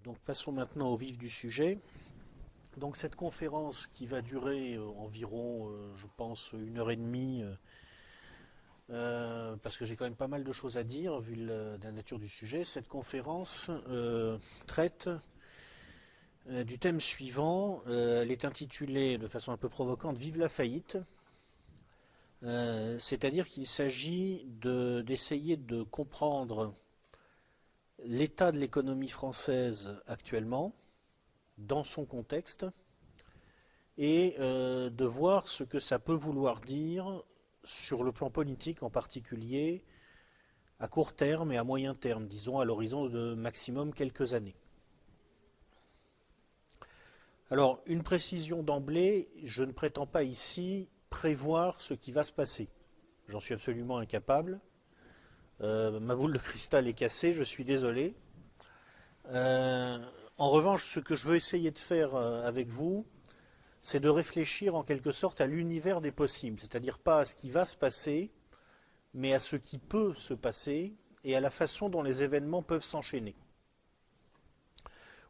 Donc passons maintenant au vif du sujet. Donc cette conférence qui va durer environ, je pense, 1 heure et demie, parce que j'ai quand même pas mal de choses à dire vu la nature du sujet. Cette conférence traite du thème suivant. Elle est intitulée de façon un peu provocante "Vive la faillite". C'est-à-dire qu'il s'agit d'essayer de comprendre l'état de l'économie française actuellement, dans son contexte, et de voir ce que ça peut vouloir dire sur le plan politique en particulier, à court terme et à moyen terme, disons à l'horizon de maximum quelques années. Alors, une précision d'emblée, je ne prétends pas ici prévoir ce qui va se passer. J'en suis absolument incapable. Ma boule de cristal est cassée, je suis désolé. En revanche, ce que je veux essayer de faire avec vous, c'est de réfléchir en quelque sorte à l'univers des possibles, c'est-à-dire pas à ce qui va se passer, mais à ce qui peut se passer et à la façon dont les événements peuvent s'enchaîner.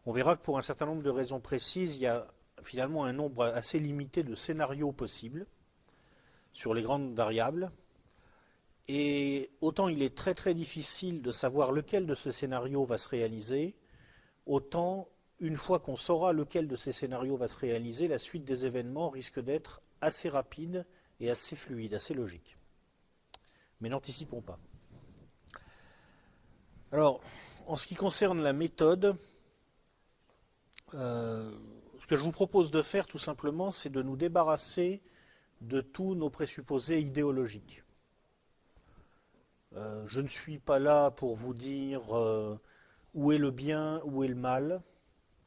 On verra que pour un certain nombre de raisons précises, il y a finalement un nombre assez limité de scénarios possibles sur les grandes variables. Et autant il est très très difficile de savoir lequel de ces scénarios va se réaliser, autant une fois qu'on saura lequel de ces scénarios va se réaliser, la suite des événements risque d'être assez rapide et assez fluide, assez logique. Mais n'anticipons pas. Alors, en ce qui concerne la méthode, ce que je vous propose de faire tout simplement, c'est de nous débarrasser de tous nos présupposés idéologiques. Je ne suis pas là pour vous dire où est le bien, où est le mal.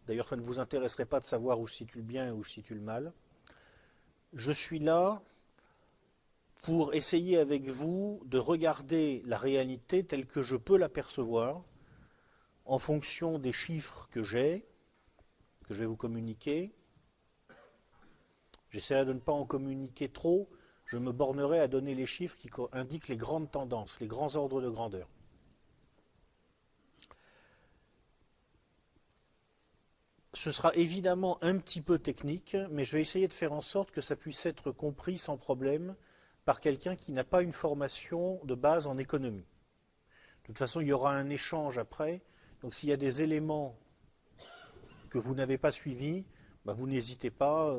D'ailleurs, ça ne vous intéresserait pas de savoir où je situe le bien et où je situe le mal. Je suis là pour essayer avec vous de regarder la réalité telle que je peux l'apercevoir en fonction des chiffres que j'ai, que je vais vous communiquer. J'essaierai de ne pas en communiquer trop. Je me bornerai à donner les chiffres qui indiquent les grandes tendances, les grands ordres de grandeur. Ce sera évidemment un petit peu technique, mais je vais essayer de faire en sorte que ça puisse être compris sans problème par quelqu'un qui n'a pas une formation de base en économie. De toute façon, il y aura un échange après, donc s'il y a des éléments que vous n'avez pas suivis, vous n'hésitez pas,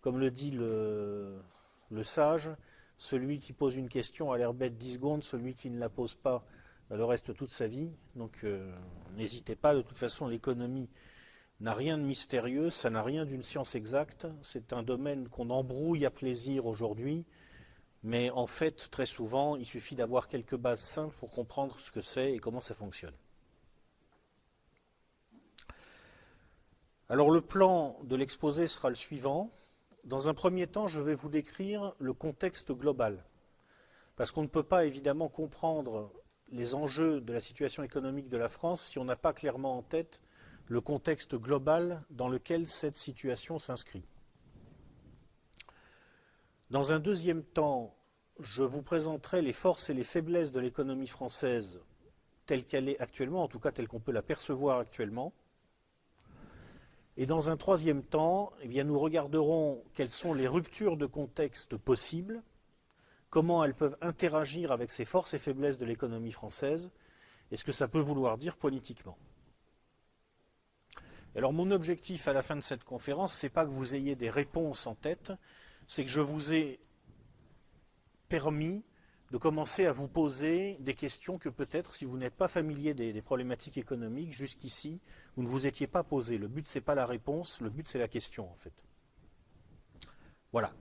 comme le dit le sage, celui qui pose une question a l'air bête 10 secondes, celui qui ne la pose pas le reste toute sa vie. Donc n'hésitez pas, de toute façon l'économie n'a rien de mystérieux, ça n'a rien d'une science exacte, c'est un domaine qu'on embrouille à plaisir aujourd'hui, mais en fait très souvent il suffit d'avoir quelques bases simples pour comprendre ce que c'est et comment ça fonctionne. Alors le plan de l'exposé sera le suivant. Dans un premier temps, je vais vous décrire le contexte global. Parce qu'on ne peut pas évidemment comprendre les enjeux de la situation économique de la France si on n'a pas clairement en tête le contexte global dans lequel cette situation s'inscrit. Dans un deuxième temps, je vous présenterai les forces et les faiblesses de l'économie française telle qu'elle est actuellement, en tout cas telle qu'on peut la percevoir actuellement. Et dans un troisième temps, nous regarderons quelles sont les ruptures de contexte possibles, comment elles peuvent interagir avec ces forces et faiblesses de l'économie française, et ce que ça peut vouloir dire politiquement. Alors mon objectif à la fin de cette conférence, ce n'est pas que vous ayez des réponses en tête, c'est que je vous ai permis de commencer à vous poser des questions que peut-être, si vous n'êtes pas familier des problématiques économiques, jusqu'ici, vous ne vous étiez pas posées. Le but, ce n'est pas la réponse, le but, c'est la question, en fait. Voilà.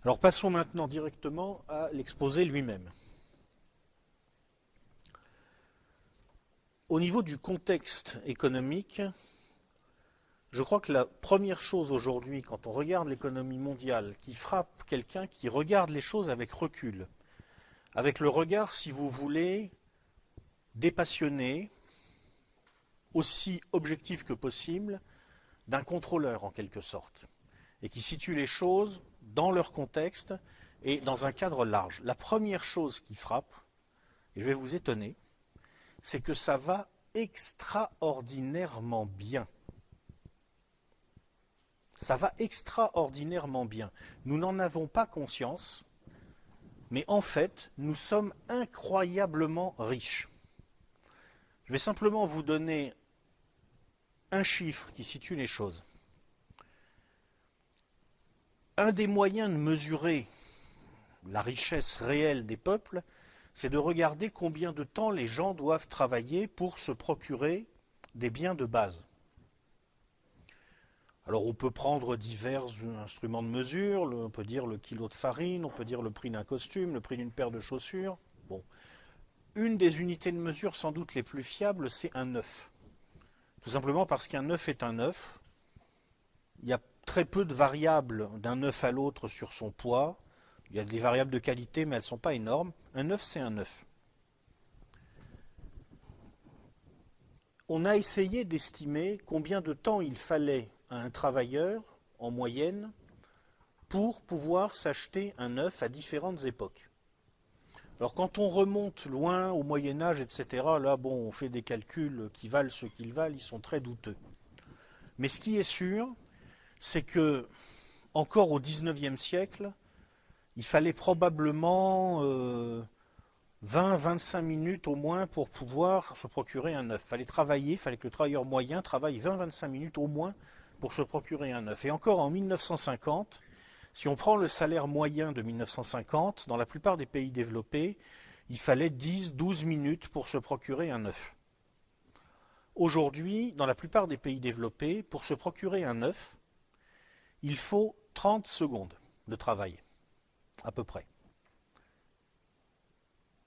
Alors passons maintenant directement à l'exposé lui-même. Au niveau du contexte économique, je crois que la première chose aujourd'hui, quand on regarde l'économie mondiale, qui frappe quelqu'un qui regarde les choses avec recul, avec le regard, si vous voulez, dépassionné, aussi objectif que possible, d'un contrôleur en quelque sorte, et qui situe les choses dans leur contexte et dans un cadre large. La première chose qui frappe, et je vais vous étonner, c'est que ça va extraordinairement bien. Ça va extraordinairement bien. Nous n'en avons pas conscience, mais en fait, nous sommes incroyablement riches. Je vais simplement vous donner un chiffre qui situe les choses. Un des moyens de mesurer la richesse réelle des peuples, c'est de regarder combien de temps les gens doivent travailler pour se procurer des biens de base. Alors on peut prendre divers instruments de mesure, on peut dire le kilo de farine, on peut dire le prix d'un costume, le prix d'une paire de chaussures. Bon. Une des unités de mesure sans doute les plus fiables, c'est un œuf. Tout simplement parce qu'un œuf est un œuf. Il y a très peu de variables d'un œuf à l'autre sur son poids. Il y a des variables de qualité, mais elles ne sont pas énormes. Un œuf, c'est un œuf. On a essayé d'estimer combien de temps il fallait à un travailleur, en moyenne, pour pouvoir s'acheter un œuf à différentes époques. Alors quand on remonte loin au Moyen-Âge, etc., là, bon, on fait des calculs qui valent ce qu'ils valent, ils sont très douteux. Mais ce qui est sûr, c'est que, encore au XIXe siècle, il fallait probablement 20-25 minutes au moins pour pouvoir se procurer un œuf. Il fallait travailler, il fallait que le travailleur moyen travaille 20-25 minutes au moins pour se procurer un œuf. Et encore en 1950, si on prend le salaire moyen de 1950, dans la plupart des pays développés, il fallait 10-12 minutes pour se procurer un œuf. Aujourd'hui, dans la plupart des pays développés, pour se procurer un œuf, il faut 30 secondes de travail, à peu près.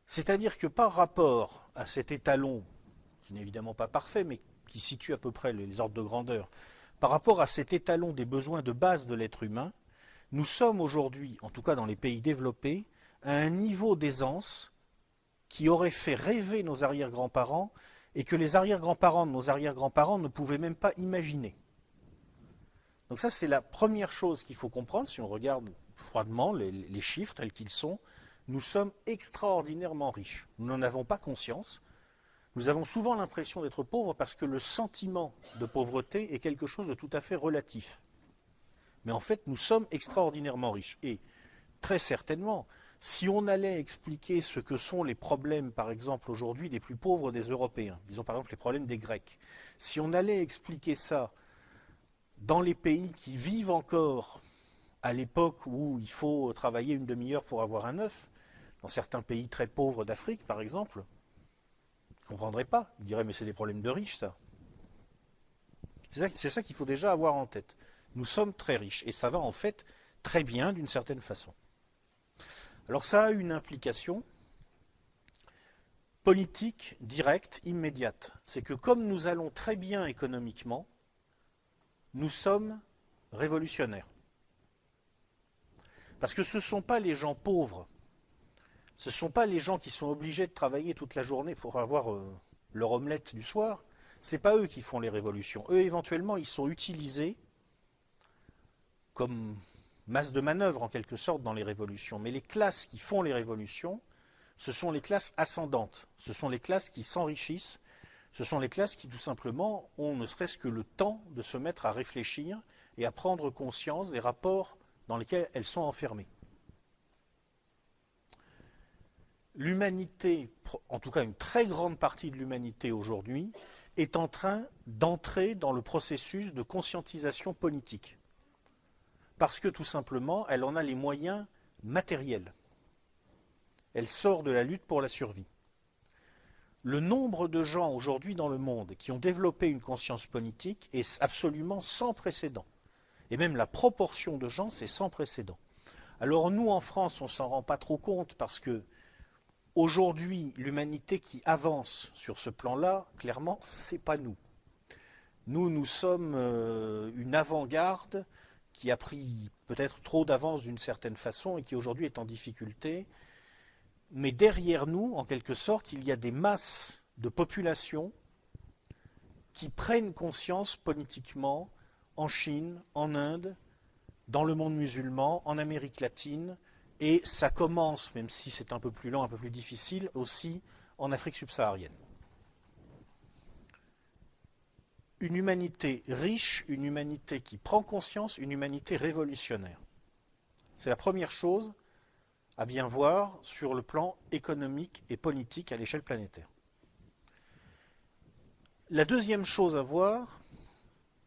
C'est-à-dire que par rapport à cet étalon, qui n'est évidemment pas parfait, mais qui situe à peu près les ordres de grandeur, par rapport à cet étalon des besoins de base de l'être humain, nous sommes aujourd'hui, en tout cas dans les pays développés, à un niveau d'aisance qui aurait fait rêver nos arrière-grands-parents et que les arrière-grands-parents de nos arrière-grands-parents ne pouvaient même pas imaginer. Donc ça, c'est la première chose qu'il faut comprendre si on regarde froidement les chiffres tels qu'ils sont. Nous sommes extraordinairement riches. Nous n'en avons pas conscience. Nous avons souvent l'impression d'être pauvres parce que le sentiment de pauvreté est quelque chose de tout à fait relatif. Mais en fait, nous sommes extraordinairement riches. Et très certainement, si on allait expliquer ce que sont les problèmes, par exemple, aujourd'hui, des plus pauvres des Européens, disons par exemple les problèmes des Grecs, si on allait expliquer ça dans les pays qui vivent encore à l'époque où il faut travailler une demi-heure pour avoir un œuf, dans certains pays très pauvres d'Afrique, par exemple, ils ne comprendraient pas. Ils diraient, mais c'est des problèmes de riches, ça. C'est ça qu'il faut déjà avoir en tête. Nous sommes très riches, et ça va en fait très bien d'une certaine façon. Alors ça a une implication politique, directe, immédiate. C'est que comme nous allons très bien économiquement, nous sommes révolutionnaires. Parce que ce ne sont pas les gens pauvres, ce ne sont pas les gens qui sont obligés de travailler toute la journée pour avoir leur omelette du soir, ce n'est pas eux qui font les révolutions. Eux, éventuellement, ils sont utilisés comme masse de manœuvre, en quelque sorte, dans les révolutions. Mais les classes qui font les révolutions, ce sont les classes ascendantes, ce sont les classes qui s'enrichissent, ce sont les classes qui, tout simplement, ont ne serait-ce que le temps de se mettre à réfléchir et à prendre conscience des rapports dans lesquels elles sont enfermées. L'humanité, en tout cas une très grande partie de l'humanité aujourd'hui, est en train d'entrer dans le processus de conscientisation politique. Parce que tout simplement, elle en a les moyens matériels. Elle sort de la lutte pour la survie. Le nombre de gens aujourd'hui dans le monde qui ont développé une conscience politique est absolument sans précédent. Et même la proportion de gens, c'est sans précédent. Alors nous, en France, on ne s'en rend pas trop compte parce que aujourd'hui, l'humanité qui avance sur ce plan-là, clairement, ce n'est pas nous. Nous sommes une avant-garde qui a pris peut-être trop d'avance d'une certaine façon et qui aujourd'hui est en difficulté. Mais derrière nous, en quelque sorte, il y a des masses de population qui prennent conscience politiquement en Chine, en Inde, dans le monde musulman, en Amérique latine, et ça commence, même si c'est un peu plus lent, un peu plus difficile, aussi en Afrique subsaharienne. une humanité riche, une humanité qui prend conscience, une humanité révolutionnaire. C'est la première chose à bien voir sur le plan économique et politique à l'échelle planétaire. La deuxième chose à voir,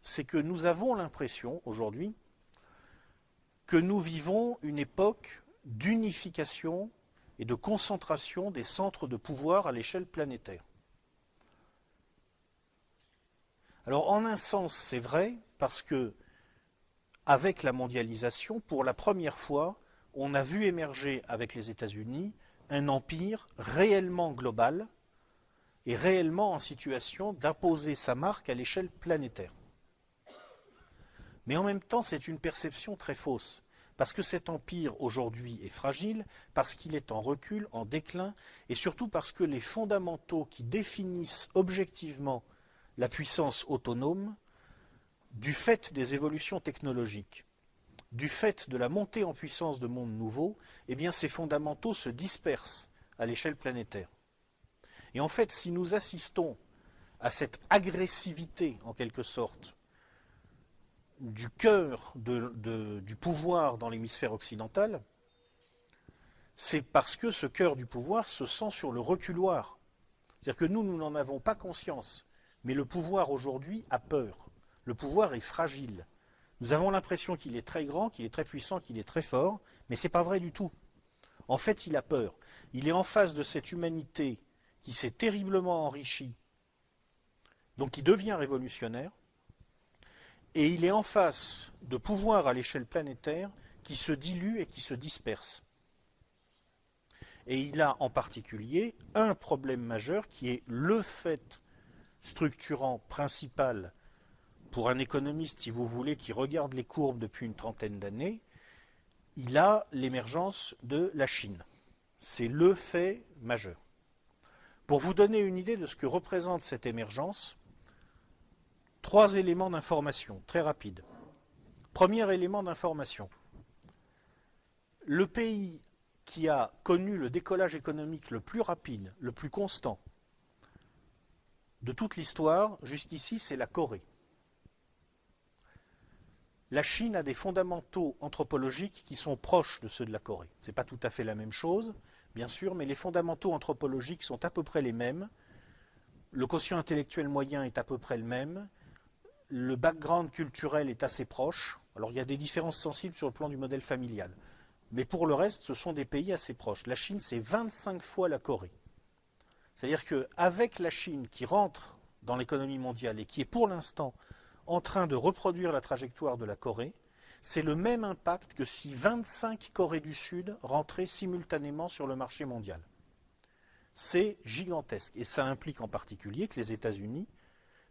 c'est que nous avons l'impression aujourd'hui que nous vivons une époque d'unification et de concentration des centres de pouvoir à l'échelle planétaire. Alors en un sens, c'est vrai, parce que avec la mondialisation, pour la première fois, on a vu émerger avec les États-Unis un empire réellement global et réellement en situation d'imposer sa marque à l'échelle planétaire. Mais en même temps, c'est une perception très fausse, parce que cet empire aujourd'hui est fragile, parce qu'il est en recul, en déclin, et surtout parce que les fondamentaux qui définissent objectivement la puissance autonome, du fait des évolutions technologiques, du fait de la montée en puissance de mondes nouveaux, eh bien ces fondamentaux se dispersent à l'échelle planétaire. Et en fait, si nous assistons à cette agressivité, en quelque sorte, du cœur du pouvoir dans l'hémisphère occidental, c'est parce que ce cœur du pouvoir se sent sur le reculoir. C'est-à-dire que nous n'en avons pas conscience, mais le pouvoir aujourd'hui a peur. Le pouvoir est fragile. Nous avons l'impression qu'il est très grand, qu'il est très puissant, qu'il est très fort, mais ce n'est pas vrai du tout. En fait, il a peur. Il est en face de cette humanité qui s'est terriblement enrichie, donc qui devient révolutionnaire, et il est en face de pouvoirs à l'échelle planétaire qui se diluent et qui se dispersent. Et il a en particulier un problème majeur qui est le fait structurant principal pour un économiste, si vous voulez, qui regarde les courbes depuis une trentaine d'années. Il a l'émergence de la Chine. C'est le fait majeur. Pour vous donner une idée de ce que représente cette émergence, 3 éléments d'information, très rapides. Premier élément d'information. Le pays qui a connu le décollage économique le plus rapide, le plus constant de toute l'histoire, jusqu'ici, c'est la Corée. La Chine a des fondamentaux anthropologiques qui sont proches de ceux de la Corée. Ce n'est pas tout à fait la même chose, bien sûr, mais les fondamentaux anthropologiques sont à peu près les mêmes. Le quotient intellectuel moyen est à peu près le même. Le background culturel est assez proche. Alors il y a des différences sensibles sur le plan du modèle familial. Mais pour le reste, ce sont des pays assez proches. La Chine, c'est 25 fois la Corée. C'est-à-dire qu'avec la Chine qui rentre dans l'économie mondiale et qui est pour l'instant en train de reproduire la trajectoire de la Corée, c'est le même impact que si 25 Corées du Sud rentraient simultanément sur le marché mondial. C'est gigantesque. Et ça implique en particulier que les États-Unis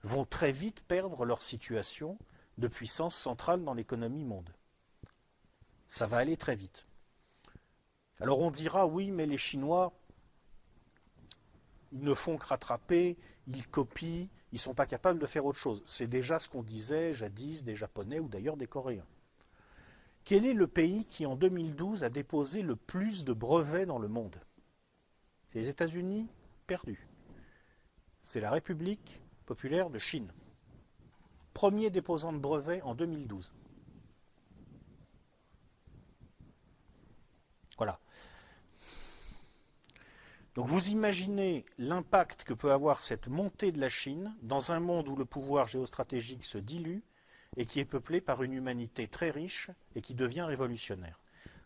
vont très vite perdre leur situation de puissance centrale dans l'économie mondiale. Ça va aller très vite. Alors on dira, oui, mais les Chinois, ils ne font que rattraper, ils copient, ils ne sont pas capables de faire autre chose. C'est déjà ce qu'on disait jadis des Japonais ou d'ailleurs des Coréens. Quel est le pays qui en 2012 a déposé le plus de brevets dans le monde? C'est les États-Unis, perdus. C'est la République populaire de Chine. Premier déposant de brevets en 2012. Voilà. Donc vous imaginez l'impact que peut avoir cette montée de la Chine dans un monde où le pouvoir géostratégique se dilue et qui est peuplé par une humanité très riche et qui devient révolutionnaire.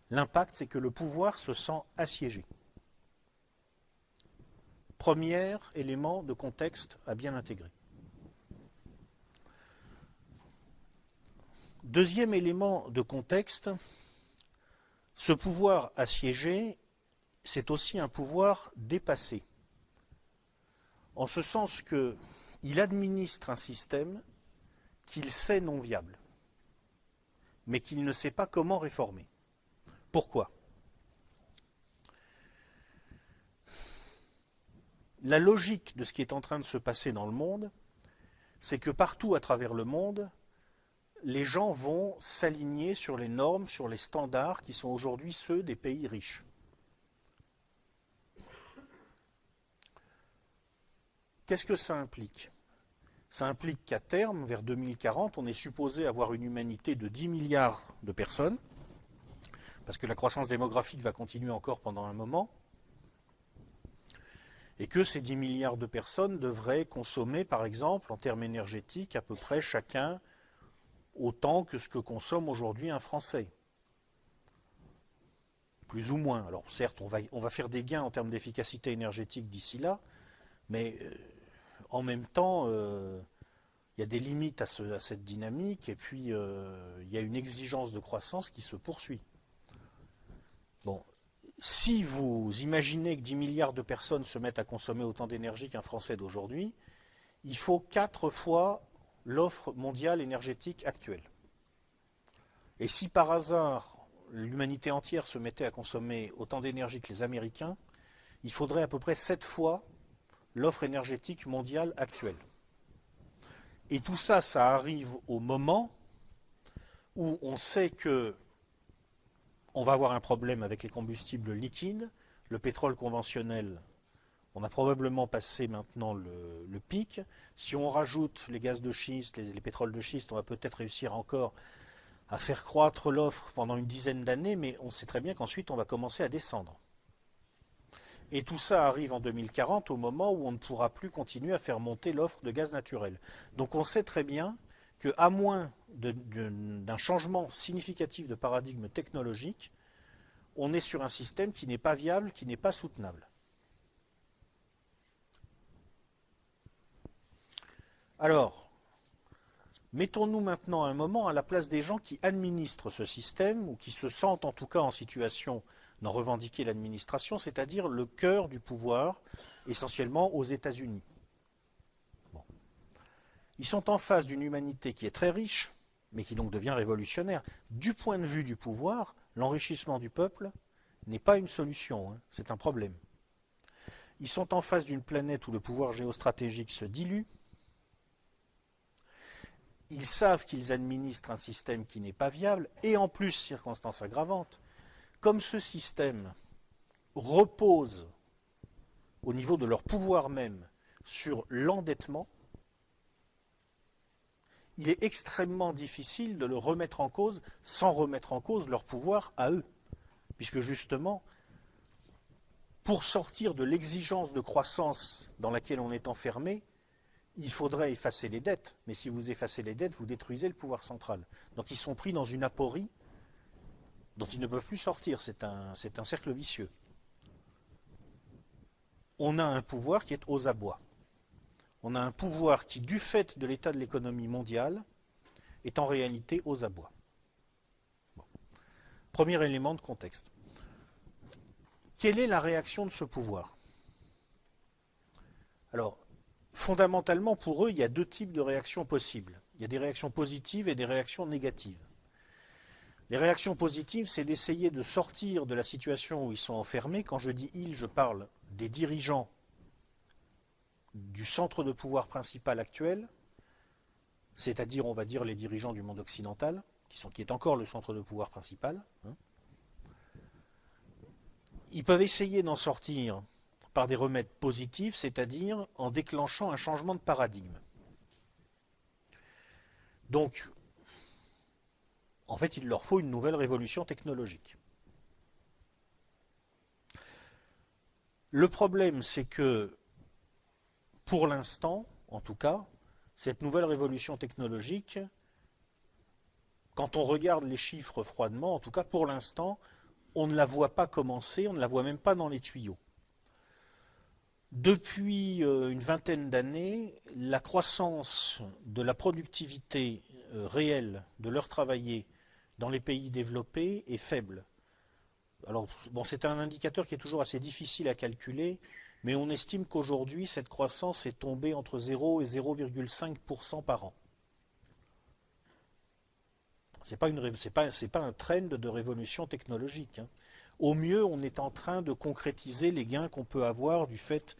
L'impact, c'est que le pouvoir se sent assiégé. Premier élément de contexte à bien intégrer. Deuxième élément de contexte, ce pouvoir assiégé, c'est aussi un pouvoir dépassé, en ce sens qu'il administre un système qu'il sait non viable, mais qu'il ne sait pas comment réformer. Pourquoi? La logique de ce qui est en train de se passer dans le monde, c'est que partout à travers le monde, les gens vont s'aligner sur les normes, sur les standards qui sont aujourd'hui ceux des pays riches. Qu'est-ce que ça implique? Ça implique qu'à terme, vers 2040, on est supposé avoir une humanité de 10 milliards de personnes, parce que la croissance démographique va continuer encore pendant un moment, et que ces 10 milliards de personnes devraient consommer, par exemple, en termes énergétiques, à peu près chacun autant que ce que consomme aujourd'hui un Français. Plus ou moins. Alors certes, on va faire des gains en termes d'efficacité énergétique d'ici là, mais en même temps, il y a des limites à cette dynamique, et puis il y a une exigence de croissance qui se poursuit. Bon, si vous imaginez que 10 milliards de personnes se mettent à consommer autant d'énergie qu'un Français d'aujourd'hui, il faut 4 fois l'offre mondiale énergétique actuelle. Et si par hasard l'humanité entière se mettait à consommer autant d'énergie que les Américains, il faudrait à peu près 7 fois l'offre énergétique mondiale actuelle. Et tout ça, ça arrive au moment où on sait que on va avoir un problème avec les combustibles liquides, le pétrole conventionnel. On a probablement passé maintenant le pic. Si on rajoute les gaz de schiste, les pétroles de schiste, on va peut-être réussir encore à faire croître l'offre pendant une dizaine d'années, mais on sait très bien qu'ensuite on va commencer à descendre. Et tout ça arrive en 2040 au moment où on ne pourra plus continuer à faire monter l'offre de gaz naturel. Donc on sait très bien qu'à moins d'un changement significatif de paradigme technologique, on est sur un système qui n'est pas viable, qui n'est pas soutenable. Alors, mettons-nous maintenant un moment à la place des gens qui administrent ce système, ou qui se sentent en tout cas en situation d'en revendiquer l'administration, c'est-à-dire le cœur du pouvoir, essentiellement aux États-Unis. Bon. Ils sont en face d'une humanité qui est très riche, mais qui donc devient révolutionnaire. Du point de vue du pouvoir, l'enrichissement du peuple n'est pas une solution, hein, c'est un problème. Ils sont en face d'une planète où le pouvoir géostratégique se dilue. Ils savent qu'ils administrent un système qui n'est pas viable, et en plus, circonstance aggravante, comme ce système repose au niveau de leur pouvoir même sur l'endettement, il est extrêmement difficile de le remettre en cause sans remettre en cause leur pouvoir à eux. Puisque justement, pour sortir de l'exigence de croissance dans laquelle on est enfermé, il faudrait effacer les dettes. Mais si vous effacez les dettes, vous détruisez le pouvoir central. Donc ils sont pris dans une aporie dont ils ne peuvent plus sortir. C'est un cercle vicieux. On a un pouvoir qui est aux abois. On a un pouvoir qui, du fait de l'état de l'économie mondiale, est en réalité aux abois. Bon. Premier élément de contexte. Quelle est la réaction de ce pouvoir? Alors, fondamentalement, pour eux, il y a deux types de réactions possibles. Il y a des réactions positives et des réactions négatives. Les réactions positives, c'est d'essayer de sortir de la situation où ils sont enfermés. Quand je dis ils, je parle des dirigeants du centre de pouvoir principal actuel, c'est-à-dire, on va dire, les dirigeants du monde occidental, qui est encore le centre de pouvoir principal. Ils peuvent essayer d'en sortir par des remèdes positifs, c'est-à-dire en déclenchant un changement de paradigme. Donc, en fait, il leur faut une nouvelle révolution technologique. Le problème, c'est que, pour l'instant, en tout cas, cette nouvelle révolution technologique, quand on regarde les chiffres froidement, en tout cas pour l'instant, on ne la voit pas commencer, on ne la voit même pas dans les tuyaux. Depuis une vingtaine d'années, la croissance de la productivité réelle de l'heure travaillée dans les pays développés est faible. Alors, bon, c'est un indicateur qui est toujours assez difficile à calculer, mais on estime qu'aujourd'hui, cette croissance est tombée entre 0 et 0,5% par an. C'est pas un trend de révolution technologique, hein. Au mieux, on est en train de concrétiser les gains qu'on peut avoir du fait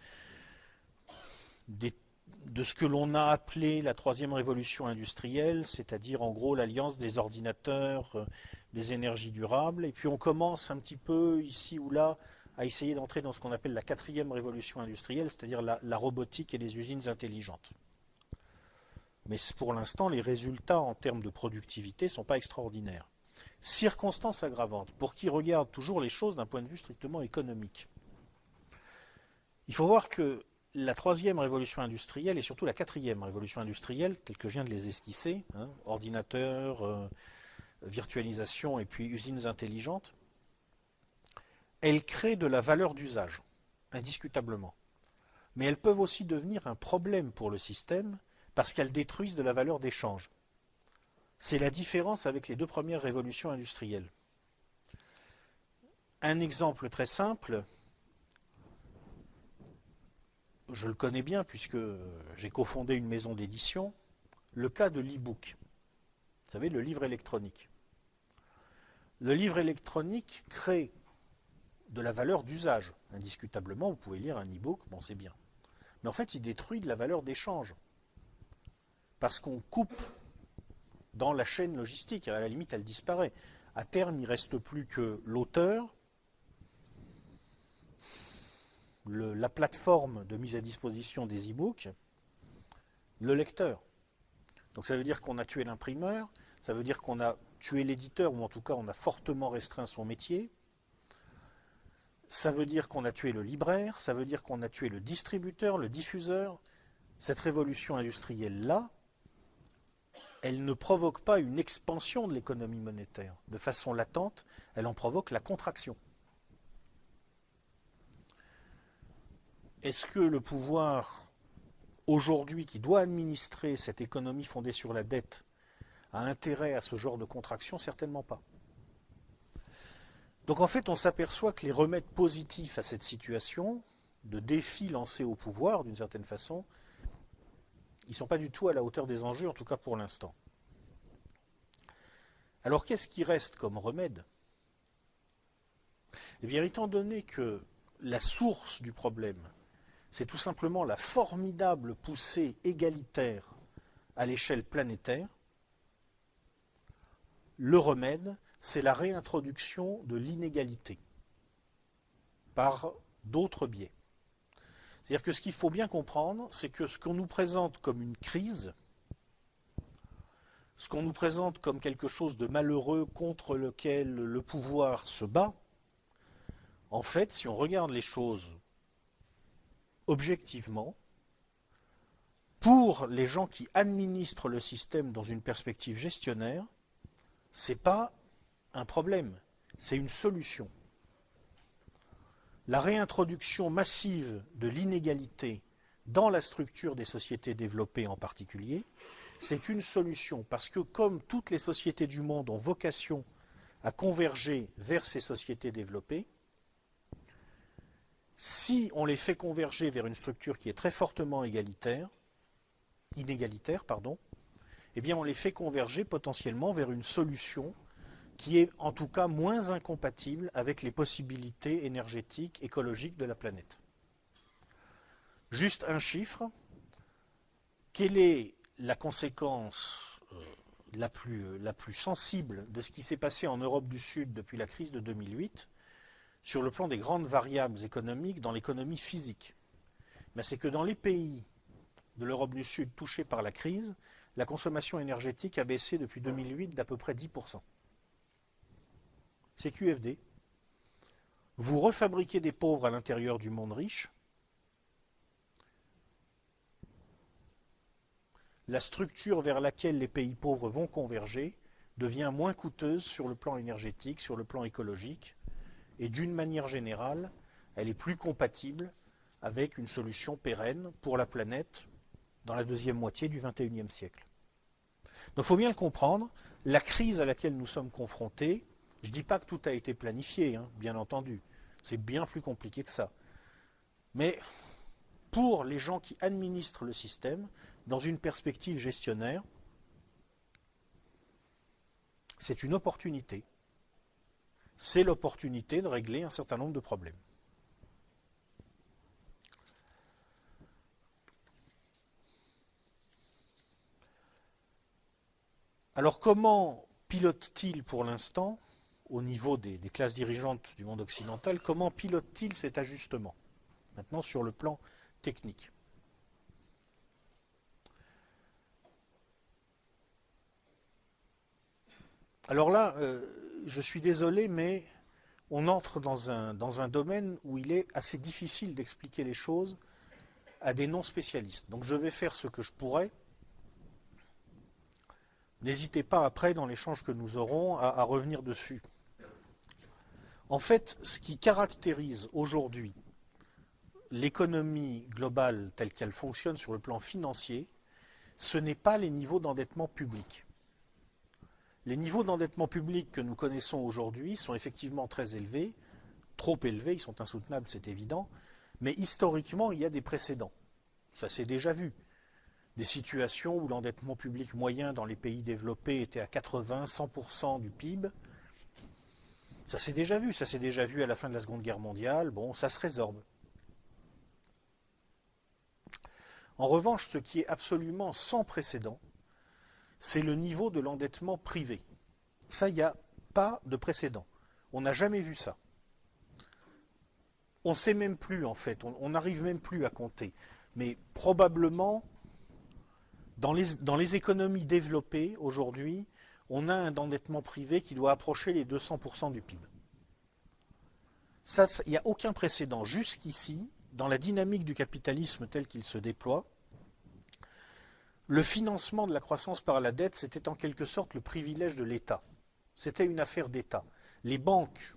de ce que l'on a appelé la troisième révolution industrielle, c'est-à-dire en gros l'alliance des ordinateurs, des énergies durables, et puis on commence un petit peu ici ou là à essayer d'entrer dans ce qu'on appelle la quatrième révolution industrielle, c'est-à-dire la robotique et les usines intelligentes. Mais pour l'instant, les résultats en termes de productivité ne sont pas extraordinaires. Circonstance aggravante, pour qui regarde toujours les choses d'un point de vue strictement économique. Il faut voir que la troisième révolution industrielle et surtout la quatrième révolution industrielle, telle que je viens de les esquisser, ordinateurs, virtualisation et puis usines intelligentes, elles créent de la valeur d'usage, indiscutablement. Mais elles peuvent aussi devenir un problème pour le système parce qu'elles détruisent de la valeur d'échange. C'est la différence avec les deux premières révolutions industrielles. Un exemple très simple, je le connais bien puisque j'ai cofondé une maison d'édition, le cas de l'e-book. Vous savez, le livre électronique. Le livre électronique crée de la valeur d'usage. Indiscutablement, vous pouvez lire un e-book, bon c'est bien. Mais en fait, il détruit de la valeur d'échange. Parce qu'on coupe dans la chaîne logistique, à la limite elle disparaît. À terme, il ne reste plus que l'auteur, la plateforme de mise à disposition des e-books, le lecteur. Donc ça veut dire qu'on a tué l'imprimeur, ça veut dire qu'on a tué l'éditeur, ou en tout cas on a fortement restreint son métier. Ça veut dire qu'on a tué le libraire, ça veut dire qu'on a tué le distributeur, le diffuseur. Cette révolution industrielle-là, elle ne provoque pas une expansion de l'économie monétaire. De façon latente, elle en provoque la contraction. Est-ce que le pouvoir, aujourd'hui, qui doit administrer cette économie fondée sur la dette, a intérêt à ce genre de contraction? Certainement pas. Donc en fait, on s'aperçoit que les remèdes positifs à cette situation, de défi lancé au pouvoir, d'une certaine façon, ils ne sont pas du tout à la hauteur des enjeux, en tout cas pour l'instant. Alors qu'est-ce qui reste comme remède? Eh bien, étant donné que la source du problème, c'est tout simplement la formidable poussée égalitaire à l'échelle planétaire, le remède, c'est la réintroduction de l'inégalité par d'autres biais. C'est-à-dire que ce qu'il faut bien comprendre, c'est que ce qu'on nous présente comme une crise, ce qu'on nous présente comme quelque chose de malheureux contre lequel le pouvoir se bat, en fait, si on regarde les choses objectivement, pour les gens qui administrent le système dans une perspective gestionnaire, ce n'est pas un problème, c'est une solution. La réintroduction massive de l'inégalité dans la structure des sociétés développées en particulier, c'est une solution parce que comme toutes les sociétés du monde ont vocation à converger vers ces sociétés développées, si on les fait converger vers une structure qui est très fortement inégalitaire, eh bien on les fait converger potentiellement vers une solution qui est en tout cas moins incompatible avec les possibilités énergétiques, écologiques de la planète. Juste un chiffre, quelle est la conséquence la plus sensible de ce qui s'est passé en Europe du Sud depuis la crise de 2008 sur le plan des grandes variables économiques dans l'économie physique? C'est que dans les pays de l'Europe du Sud touchés par la crise, la consommation énergétique a baissé depuis 2008 d'à peu près 10%. C'est QFD. Vous refabriquez des pauvres à l'intérieur du monde riche. La structure vers laquelle les pays pauvres vont converger devient moins coûteuse sur le plan énergétique, sur le plan écologique, et d'une manière générale, elle est plus compatible avec une solution pérenne pour la planète dans la deuxième moitié du XXIe siècle. Donc il faut bien le comprendre, la crise à laquelle nous sommes confrontés, je ne dis pas que tout a été planifié, bien entendu, c'est bien plus compliqué que ça. Mais pour les gens qui administrent le système, dans une perspective gestionnaire, c'est une opportunité. C'est l'opportunité de régler un certain nombre de problèmes. Alors comment pilote-t-il pour l'instant, au niveau des classes dirigeantes du monde occidental, comment pilote-t-il cet ajustement? Maintenant sur le plan technique. Alors là, je suis désolé, mais on entre dans un domaine où il est assez difficile d'expliquer les choses à des non-spécialistes. Donc je vais faire ce que je pourrai. N'hésitez pas après, dans l'échange que nous aurons, à revenir dessus. En fait, ce qui caractérise aujourd'hui l'économie globale telle qu'elle fonctionne sur le plan financier, ce n'est pas les niveaux d'endettement public. Les niveaux d'endettement public que nous connaissons aujourd'hui sont effectivement très élevés, trop élevés, ils sont insoutenables, c'est évident, mais historiquement, il y a des précédents. Ça s'est déjà vu. Des situations où l'endettement public moyen dans les pays développés était à 80-100% du PIB. Ça s'est déjà vu à la fin de la Seconde Guerre mondiale, bon, ça se résorbe. En revanche, ce qui est absolument sans précédent, c'est le niveau de l'endettement privé. Ça, il n'y a pas de précédent. On n'a jamais vu ça. On ne sait même plus, en fait, on n'arrive même plus à compter. Mais probablement, dans les économies développées aujourd'hui, on a un endettement privé qui doit approcher les 200% du PIB. Ça, il n'y a aucun précédent. Jusqu'ici, dans la dynamique du capitalisme tel qu'il se déploie, le financement de la croissance par la dette, c'était en quelque sorte le privilège de l'État. C'était une affaire d'État. Les banques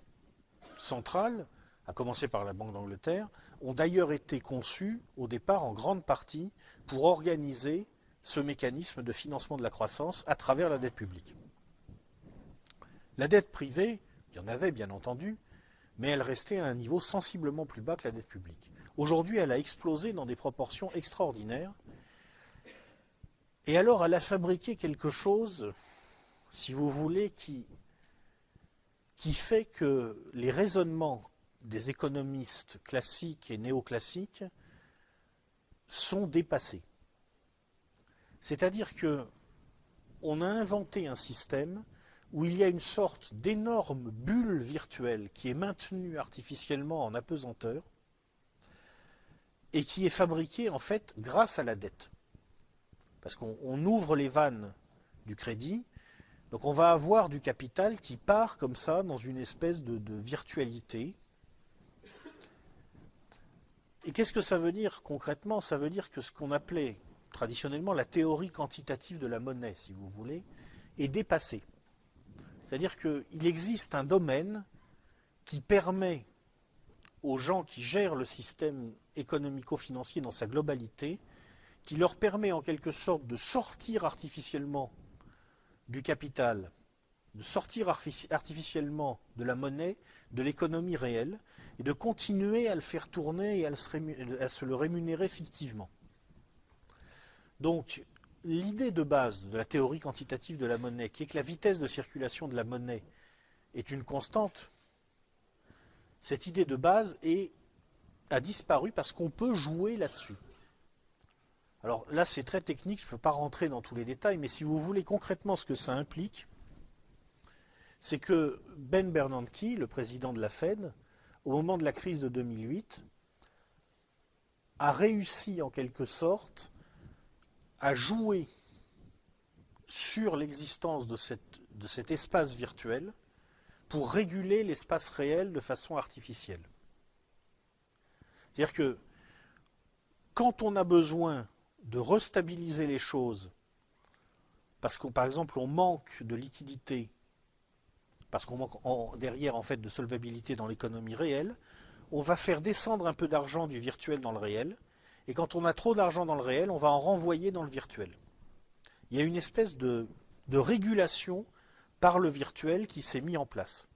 centrales, à commencer par la Banque d'Angleterre, ont d'ailleurs été conçues au départ en grande partie pour organiser ce mécanisme de financement de la croissance à travers la dette publique. La dette privée, il y en avait bien entendu, mais elle restait à un niveau sensiblement plus bas que la dette publique. Aujourd'hui, elle a explosé dans des proportions extraordinaires. Et alors, elle a fabriqué quelque chose, si vous voulez, qui fait que les raisonnements des économistes classiques et néoclassiques sont dépassés. C'est-à-dire qu'on a inventé un système où il y a une sorte d'énorme bulle virtuelle qui est maintenue artificiellement en apesanteur et qui est fabriquée en fait grâce à la dette. Parce qu'on ouvre les vannes du crédit, donc on va avoir du capital qui part comme ça dans une espèce de virtualité. Et qu'est-ce que ça veut dire concrètement? Ça veut dire que ce qu'on appelait traditionnellement la théorie quantitative de la monnaie, si vous voulez, est dépassée. C'est-à-dire qu'il existe un domaine qui permet aux gens qui gèrent le système économico-financier dans sa globalité, qui leur permet en quelque sorte de sortir artificiellement du capital, de sortir artificiellement de la monnaie, de l'économie réelle, et de continuer à le faire tourner et à se le rémunérer fictivement. Donc, l'idée de base de la théorie quantitative de la monnaie, qui est que la vitesse de circulation de la monnaie est une constante, cette idée de base a disparu parce qu'on peut jouer là-dessus. Alors là, c'est très technique, je ne peux pas rentrer dans tous les détails, mais si vous voulez concrètement ce que ça implique, c'est que Ben Bernanke, le président de la Fed, au moment de la crise de 2008, a réussi en quelque sorte à jouer sur l'existence de cet espace virtuel pour réguler l'espace réel de façon artificielle. C'est-à-dire que quand on a besoin de restabiliser les choses, parce que par exemple on manque de liquidité, parce qu'on manque derrière en fait de solvabilité dans l'économie réelle, on va faire descendre un peu d'argent du virtuel dans le réel, et quand on a trop d'argent dans le réel, on va en renvoyer dans le virtuel. Il y a une espèce de régulation par le virtuel qui s'est mis en place.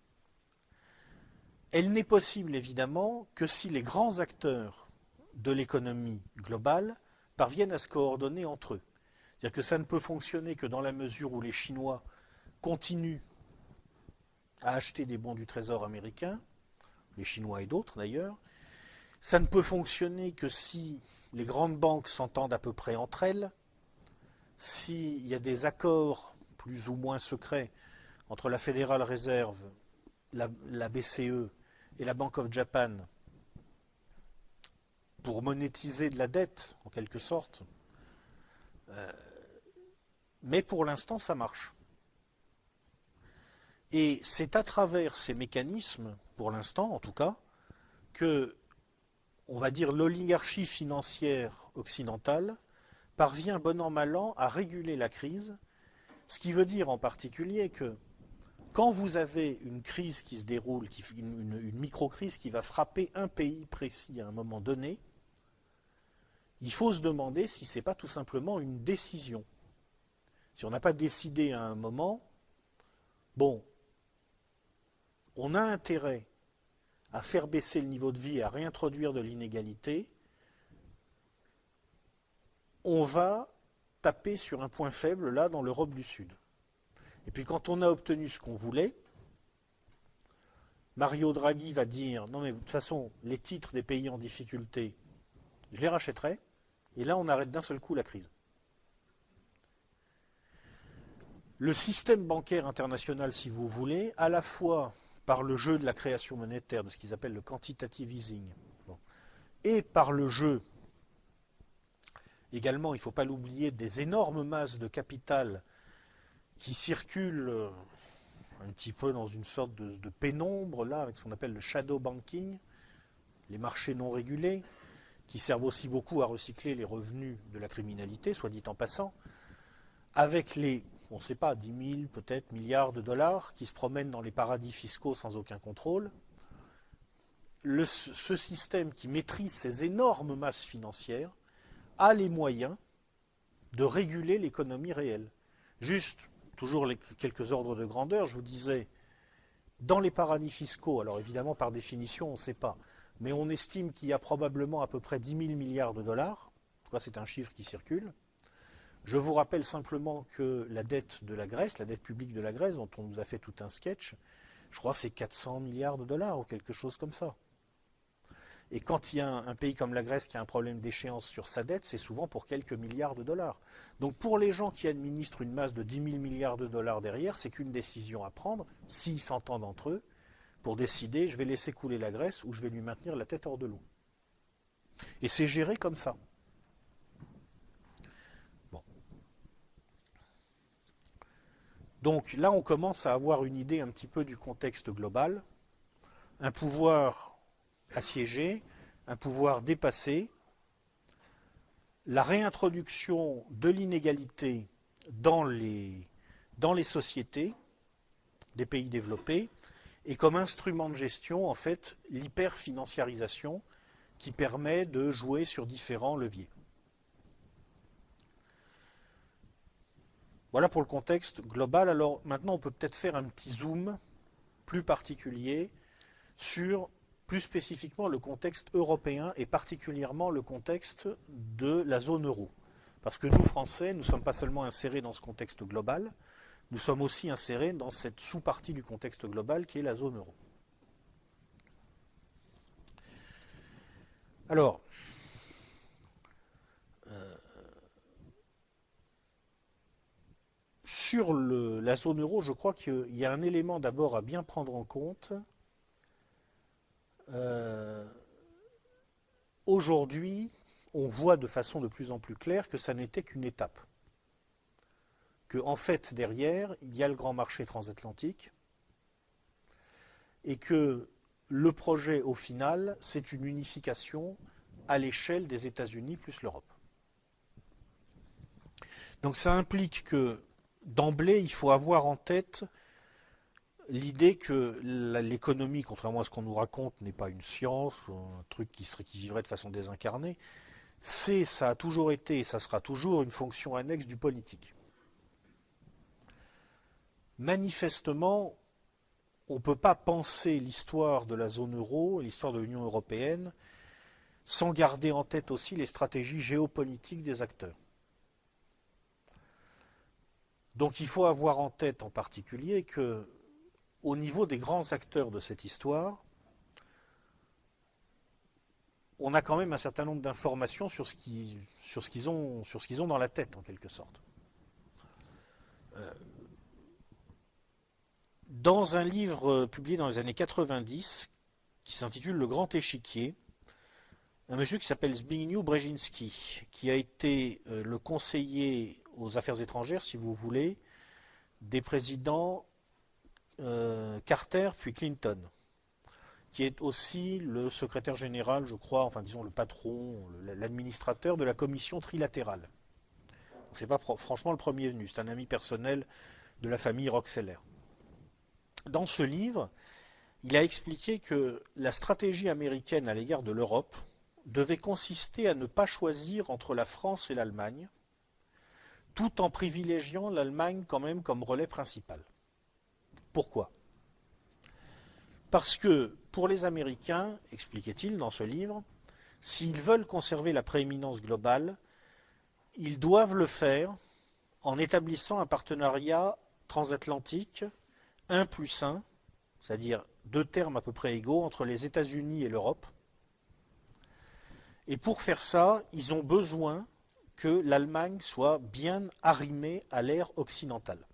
Elle n'est possible évidemment que si les grands acteurs de l'économie globale parviennent à se coordonner entre eux. C'est-à-dire que ça ne peut fonctionner que dans la mesure où les Chinois continuent à acheter des bons du Trésor américain, les Chinois et d'autres d'ailleurs. Ça ne peut fonctionner que si les grandes banques s'entendent à peu près entre elles, s'il y a des accords plus ou moins secrets entre la Federal Reserve, la BCE et la Bank of Japan pour monétiser de la dette, en quelque sorte. Mais pour l'instant, ça marche. Et c'est à travers ces mécanismes, pour l'instant en tout cas, que, on va dire, l'oligarchie financière occidentale parvient bon an mal an à réguler la crise, ce qui veut dire en particulier que quand vous avez une crise qui se déroule, une micro-crise qui va frapper un pays précis à un moment donné, il faut se demander si ce n'est pas tout simplement une décision. Si on n'a pas décidé à un moment, bon, on a intérêt à faire baisser le niveau de vie, à réintroduire de l'inégalité, on va taper sur un point faible là dans l'Europe du Sud. Et puis quand on a obtenu ce qu'on voulait, Mario Draghi va dire non mais de toute façon les titres des pays en difficulté, je les rachèterai, et là on arrête d'un seul coup la crise. Le système bancaire international, si vous voulez, à la fois par le jeu de la création monétaire, de ce qu'ils appellent le quantitative easing, et par le jeu également, il ne faut pas l'oublier, des énormes masses de capital qui circulent un petit peu dans une sorte de pénombre, là, avec ce qu'on appelle le shadow banking, les marchés non régulés, qui servent aussi beaucoup à recycler les revenus de la criminalité, soit dit en passant, avec les, on ne sait pas, 10 000 peut-être milliards de dollars qui se promènent dans les paradis fiscaux sans aucun contrôle. Ce système qui maîtrise ces énormes masses financières a les moyens de réguler l'économie réelle. Juste, toujours quelques ordres de grandeur, je vous disais, dans les paradis fiscaux, alors évidemment par définition on ne sait pas, mais on estime qu'il y a probablement à peu près 10 000 milliards de dollars, en tout cas c'est un chiffre qui circule. Je vous rappelle simplement que la dette de la Grèce, la dette publique de la Grèce, dont on nous a fait tout un sketch, je crois que c'est 400 milliards de dollars ou quelque chose comme ça. Et quand il y a un pays comme la Grèce qui a un problème d'échéance sur sa dette, c'est souvent pour quelques milliards de dollars. Donc pour les gens qui administrent une masse de 10 000 milliards de dollars derrière, c'est qu'une décision à prendre, s'ils s'entendent entre eux, pour décider je vais laisser couler la Grèce ou je vais lui maintenir la tête hors de l'eau. Et c'est géré comme ça. Bon. Donc là on commence à avoir une idée un petit peu du contexte global. Un pouvoir assiégé, un pouvoir dépassé, la réintroduction de l'inégalité dans les sociétés des pays développés, et comme instrument de gestion, en fait, l'hyperfinanciarisation qui permet de jouer sur différents leviers. Voilà pour le contexte global. Alors maintenant, on peut peut-être faire un petit zoom plus particulier sur plus spécifiquement le contexte européen et particulièrement le contexte de la zone euro. Parce que nous, Français, nous ne sommes pas seulement insérés dans ce contexte global, nous sommes aussi insérés dans cette sous-partie du contexte global qui est la zone euro. Alors, sur la zone euro, je crois qu'il y a un élément d'abord à bien prendre en compte. Aujourd'hui, on voit de façon de plus en plus claire que ça n'était qu'une étape. Que, en fait, derrière, il y a le grand marché transatlantique et que le projet, au final, c'est une unification à l'échelle des États-Unis plus l'Europe. Donc ça implique que, d'emblée, il faut avoir en tête l'idée que l'économie, contrairement à ce qu'on nous raconte, n'est pas une science, un truc qui vivrait de façon désincarnée, ça a toujours été et ça sera toujours une fonction annexe du politique. Manifestement, on ne peut pas penser l'histoire de la zone euro, l'histoire de l'Union européenne, sans garder en tête aussi les stratégies géopolitiques des acteurs. Donc il faut avoir en tête en particulier que au niveau des grands acteurs de cette histoire, on a quand même un certain nombre d'informations sur ce qu'ils ont dans la tête, en quelque sorte. Dans un livre publié dans les années 90, qui s'intitule Le Grand Échiquier, un monsieur qui s'appelle Zbigniew Brzezinski, qui a été le conseiller aux affaires étrangères, si vous voulez, des présidents Carter puis Clinton, qui est aussi le secrétaire général, je crois, enfin disons le patron, l'administrateur de la commission trilatérale. C'est pas franchement le premier venu, c'est un ami personnel de la famille Rockefeller. Dans ce livre, il a expliqué que la stratégie américaine à l'égard de l'Europe devait consister à ne pas choisir entre la France et l'Allemagne, tout en privilégiant l'Allemagne quand même comme relais principal. Pourquoi ? Parce que pour les Américains, expliquait-il dans ce livre, s'ils veulent conserver la prééminence globale, ils doivent le faire en établissant un partenariat transatlantique 1+1, c'est-à-dire deux termes à peu près égaux entre les États-Unis et l'Europe. Et pour faire ça, ils ont besoin que l'Allemagne soit bien arrimée à l'ère occidentale.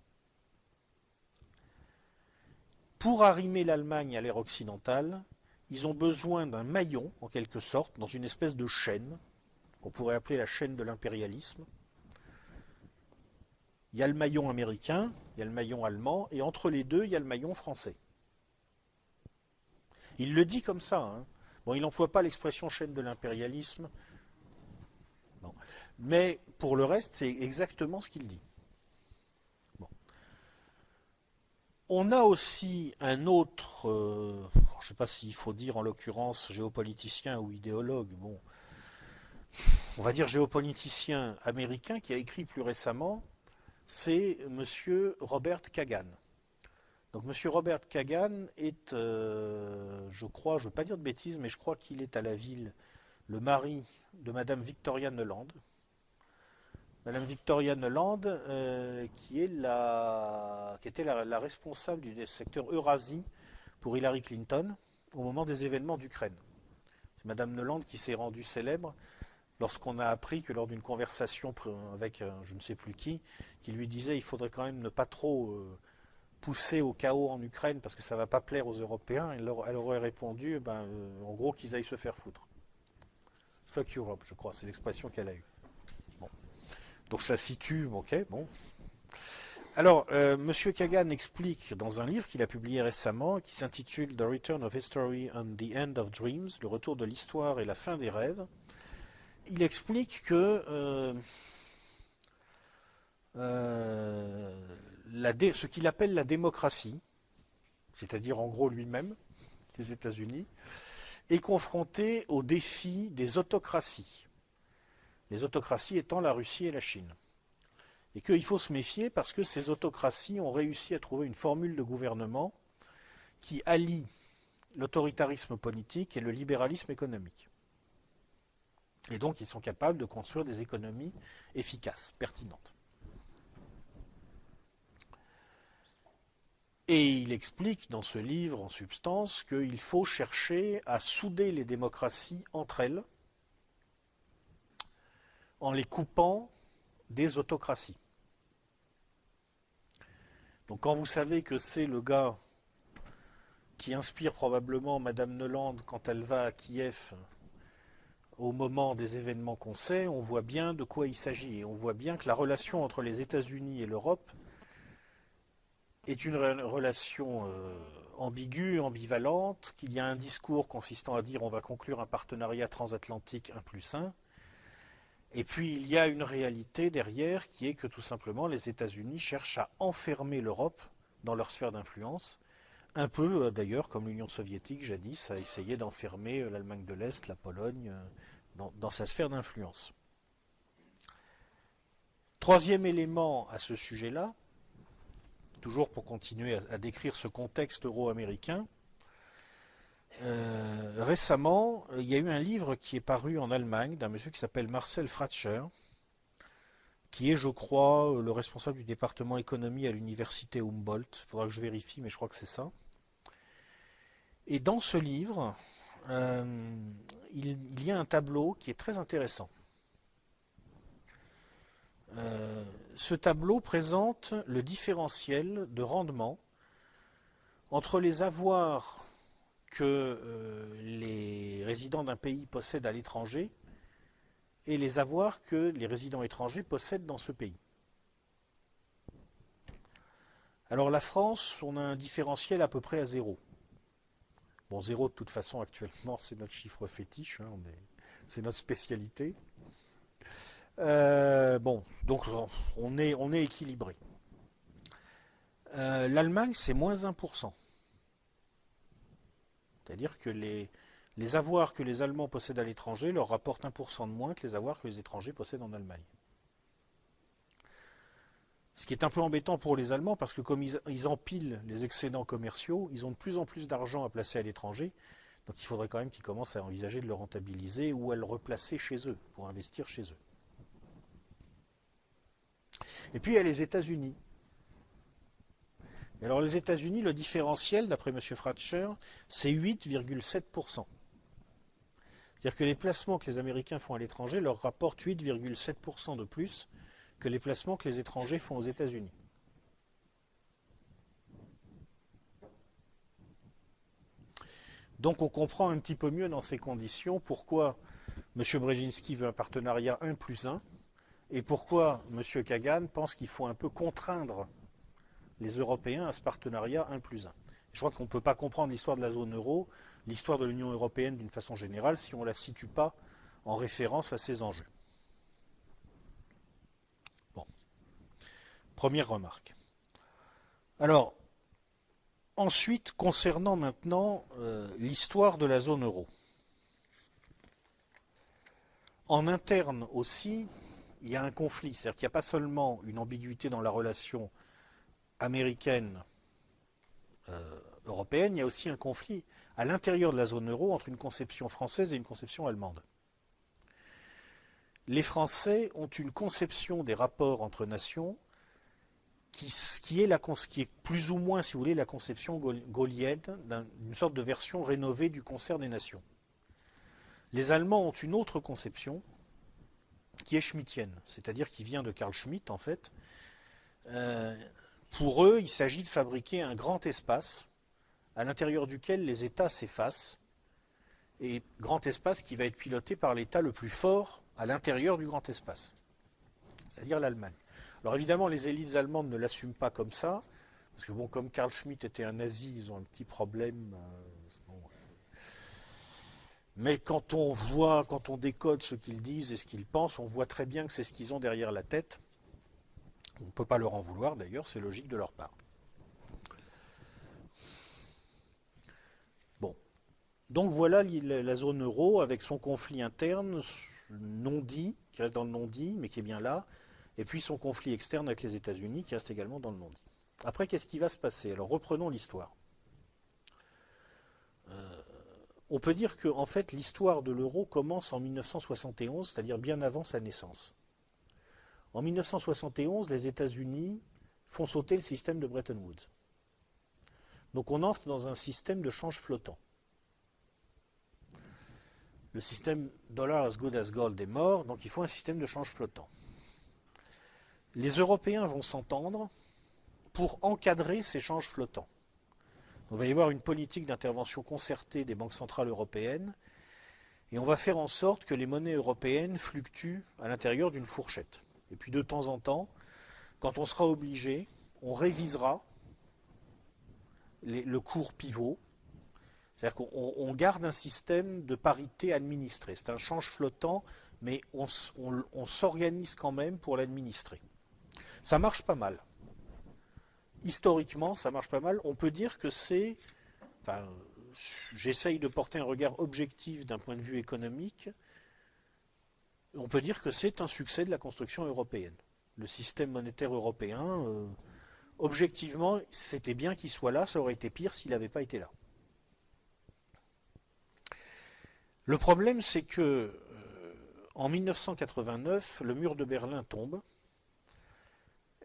Pour arrimer l'Allemagne à l'ère occidentale, ils ont besoin d'un maillon, en quelque sorte, dans une espèce de chaîne, qu'on pourrait appeler la chaîne de l'impérialisme. Il y a le maillon américain, il y a le maillon allemand, et entre les deux, il y a le maillon français. Il le dit comme ça. Hein. Bon, il n'emploie pas l'expression chaîne de l'impérialisme. Non. Mais pour le reste, c'est exactement ce qu'il dit. Bon. On a aussi un autre, je ne sais pas s'il faut dire en l'occurrence géopoliticien ou idéologue, bon, on va dire géopoliticien américain qui a écrit plus récemment, c'est M. Robert Kagan. Donc M. Robert Kagan est, je crois, je ne veux pas dire de bêtises, mais je crois qu'il est à la ville le mari de Madame Victoria Nuland. Madame Victoria Nuland, qui était la responsable du secteur Eurasie pour Hillary Clinton au moment des événements d'Ukraine. C'est Madame Nuland qui s'est rendue célèbre lorsqu'on a appris que lors d'une conversation avec je ne sais plus qui lui disait il faudrait quand même ne pas trop pousser au chaos en Ukraine parce que ça ne va pas plaire aux Européens, elle aurait répondu en gros qu'ils aillent se faire foutre. Fuck Europe, je crois, c'est l'expression qu'elle a eue. Bon. Donc ça situe, ok, bon. Alors, M. Kagan explique dans un livre qu'il a publié récemment, qui s'intitule The Return of History and the End of Dreams, le retour de l'histoire et la fin des rêves. Il explique que ce qu'il appelle la démocratie, c'est-à-dire en gros lui-même, les États-Unis, est confronté au défi des autocraties. Les autocraties étant la Russie et la Chine. Et qu'il faut se méfier parce que ces autocraties ont réussi à trouver une formule de gouvernement qui allie l'autoritarisme politique et le libéralisme économique. Et donc ils sont capables de construire des économies efficaces, pertinentes. Et il explique dans ce livre, en substance, qu'il faut chercher à souder les démocraties entre elles en les coupant des autocraties. Donc quand vous savez que c'est le gars qui inspire probablement Madame Nuland quand elle va à Kiev au moment des événements qu'on sait, on voit bien de quoi il s'agit. Et on voit bien que la relation entre les États-Unis et l'Europe est une relation ambiguë, ambivalente, qu'il y a un discours consistant à dire on va conclure un partenariat transatlantique 1+1, et puis il y a une réalité derrière qui est que tout simplement les États-Unis cherchent à enfermer l'Europe dans leur sphère d'influence, un peu d'ailleurs comme l'Union soviétique jadis a essayé d'enfermer l'Allemagne de l'Est, la Pologne, dans sa sphère d'influence. Troisième élément à ce sujet-là, toujours pour continuer à décrire ce contexte euro-américain, récemment, il y a eu un livre qui est paru en Allemagne d'un monsieur qui s'appelle Marcel Fratscher, qui est, je crois, le responsable du département économie à l'université Humboldt. Il faudra que je vérifie, mais je crois que c'est ça. Et dans ce livre, il y a un tableau qui est très intéressant. Ce tableau présente le différentiel de rendement entre les avoirs que les résidents d'un pays possèdent à l'étranger et les avoirs que les résidents étrangers possèdent dans ce pays. Alors la France, on a un différentiel à peu près à zéro. Bon, zéro de toute façon actuellement, c'est notre chiffre fétiche, hein, c'est notre spécialité. Bon, donc on est équilibré. L'Allemagne, c'est moins 1%. C'est-à-dire que les avoirs que les Allemands possèdent à l'étranger leur rapportent 1% de moins que les avoirs que les étrangers possèdent en Allemagne. Ce qui est un peu embêtant pour les Allemands parce que comme ils empilent les excédents commerciaux, ils ont de plus en plus d'argent à placer à l'étranger. Donc il faudrait quand même qu'ils commencent à envisager de le rentabiliser ou à le replacer chez eux, pour investir chez eux. Et puis il y a les États-Unis. Et alors les États-Unis, le différentiel, d'après M. Fratscher, c'est 8,7%. C'est-à-dire que les placements que les Américains font à l'étranger leur rapportent 8,7% de plus que les placements que les étrangers font aux États-Unis. Donc on comprend un petit peu mieux dans ces conditions pourquoi M. Brzezinski veut un partenariat 1+1 et pourquoi M. Kagan pense qu'il faut un peu contraindre les Européens à ce partenariat 1+1. Je crois qu'on ne peut pas comprendre l'histoire de la zone euro, l'histoire de l'Union européenne d'une façon générale, si on ne la situe pas en référence à ces enjeux. Bon, première remarque. Alors, ensuite, concernant maintenant l'histoire de la zone euro. En interne aussi, il y a un conflit, c'est-à-dire qu'il n'y a pas seulement une ambiguïté dans la relation américaine européenne, il y a aussi un conflit à l'intérieur de la zone euro entre une conception française et une conception allemande. Les Français ont une conception des rapports entre nations qui est plus ou moins, si vous voulez, la conception gaullienne, d'une sorte de version rénovée du concert des nations. Les Allemands ont une autre conception qui est schmittienne, c'est-à-dire qui vient de Carl Schmitt en fait. Pour eux, il s'agit de fabriquer un grand espace à l'intérieur duquel les États s'effacent, et grand espace qui va être piloté par l'État le plus fort à l'intérieur du grand espace, c'est-à-dire l'Allemagne. Alors évidemment, les élites allemandes ne l'assument pas comme ça, parce que bon, comme Carl Schmitt était un nazi, ils ont un petit problème. Mais quand on décode ce qu'ils disent et ce qu'ils pensent, on voit très bien que c'est ce qu'ils ont derrière la tête. On ne peut pas leur en vouloir d'ailleurs, c'est logique de leur part. Bon. Donc voilà la zone euro avec son conflit interne non dit, qui reste dans le non dit, mais qui est bien là, et puis son conflit externe avec les États-Unis qui reste également dans le non dit. Après, qu'est-ce qui va se passer? Alors reprenons l'histoire. On peut dire que en fait, l'histoire de l'euro commence en 1971, c'est-à-dire bien avant sa naissance. En 1971, les États-Unis font sauter le système de Bretton Woods. Donc on entre dans un système de change flottant. Le système dollar as good as gold est mort, donc il faut un système de change flottant. Les Européens vont s'entendre pour encadrer ces changes flottants. On va y avoir une politique d'intervention concertée des banques centrales européennes et on va faire en sorte que les monnaies européennes fluctuent à l'intérieur d'une fourchette. Et puis de temps en temps, quand on sera obligé, on révisera le cours pivot. C'est-à-dire qu'on garde un système de parité administré. C'est un change flottant, mais on s'organise quand même pour l'administrer. Ça marche pas mal. Historiquement, ça marche pas mal. On peut dire que c'est... Enfin, j'essaye de porter un regard objectif d'un point de vue économique. On peut dire que c'est un succès de la construction européenne. Le système monétaire européen, objectivement, c'était bien qu'il soit là, ça aurait été pire s'il n'avait pas été là. Le problème, c'est que en 1989, le mur de Berlin tombe,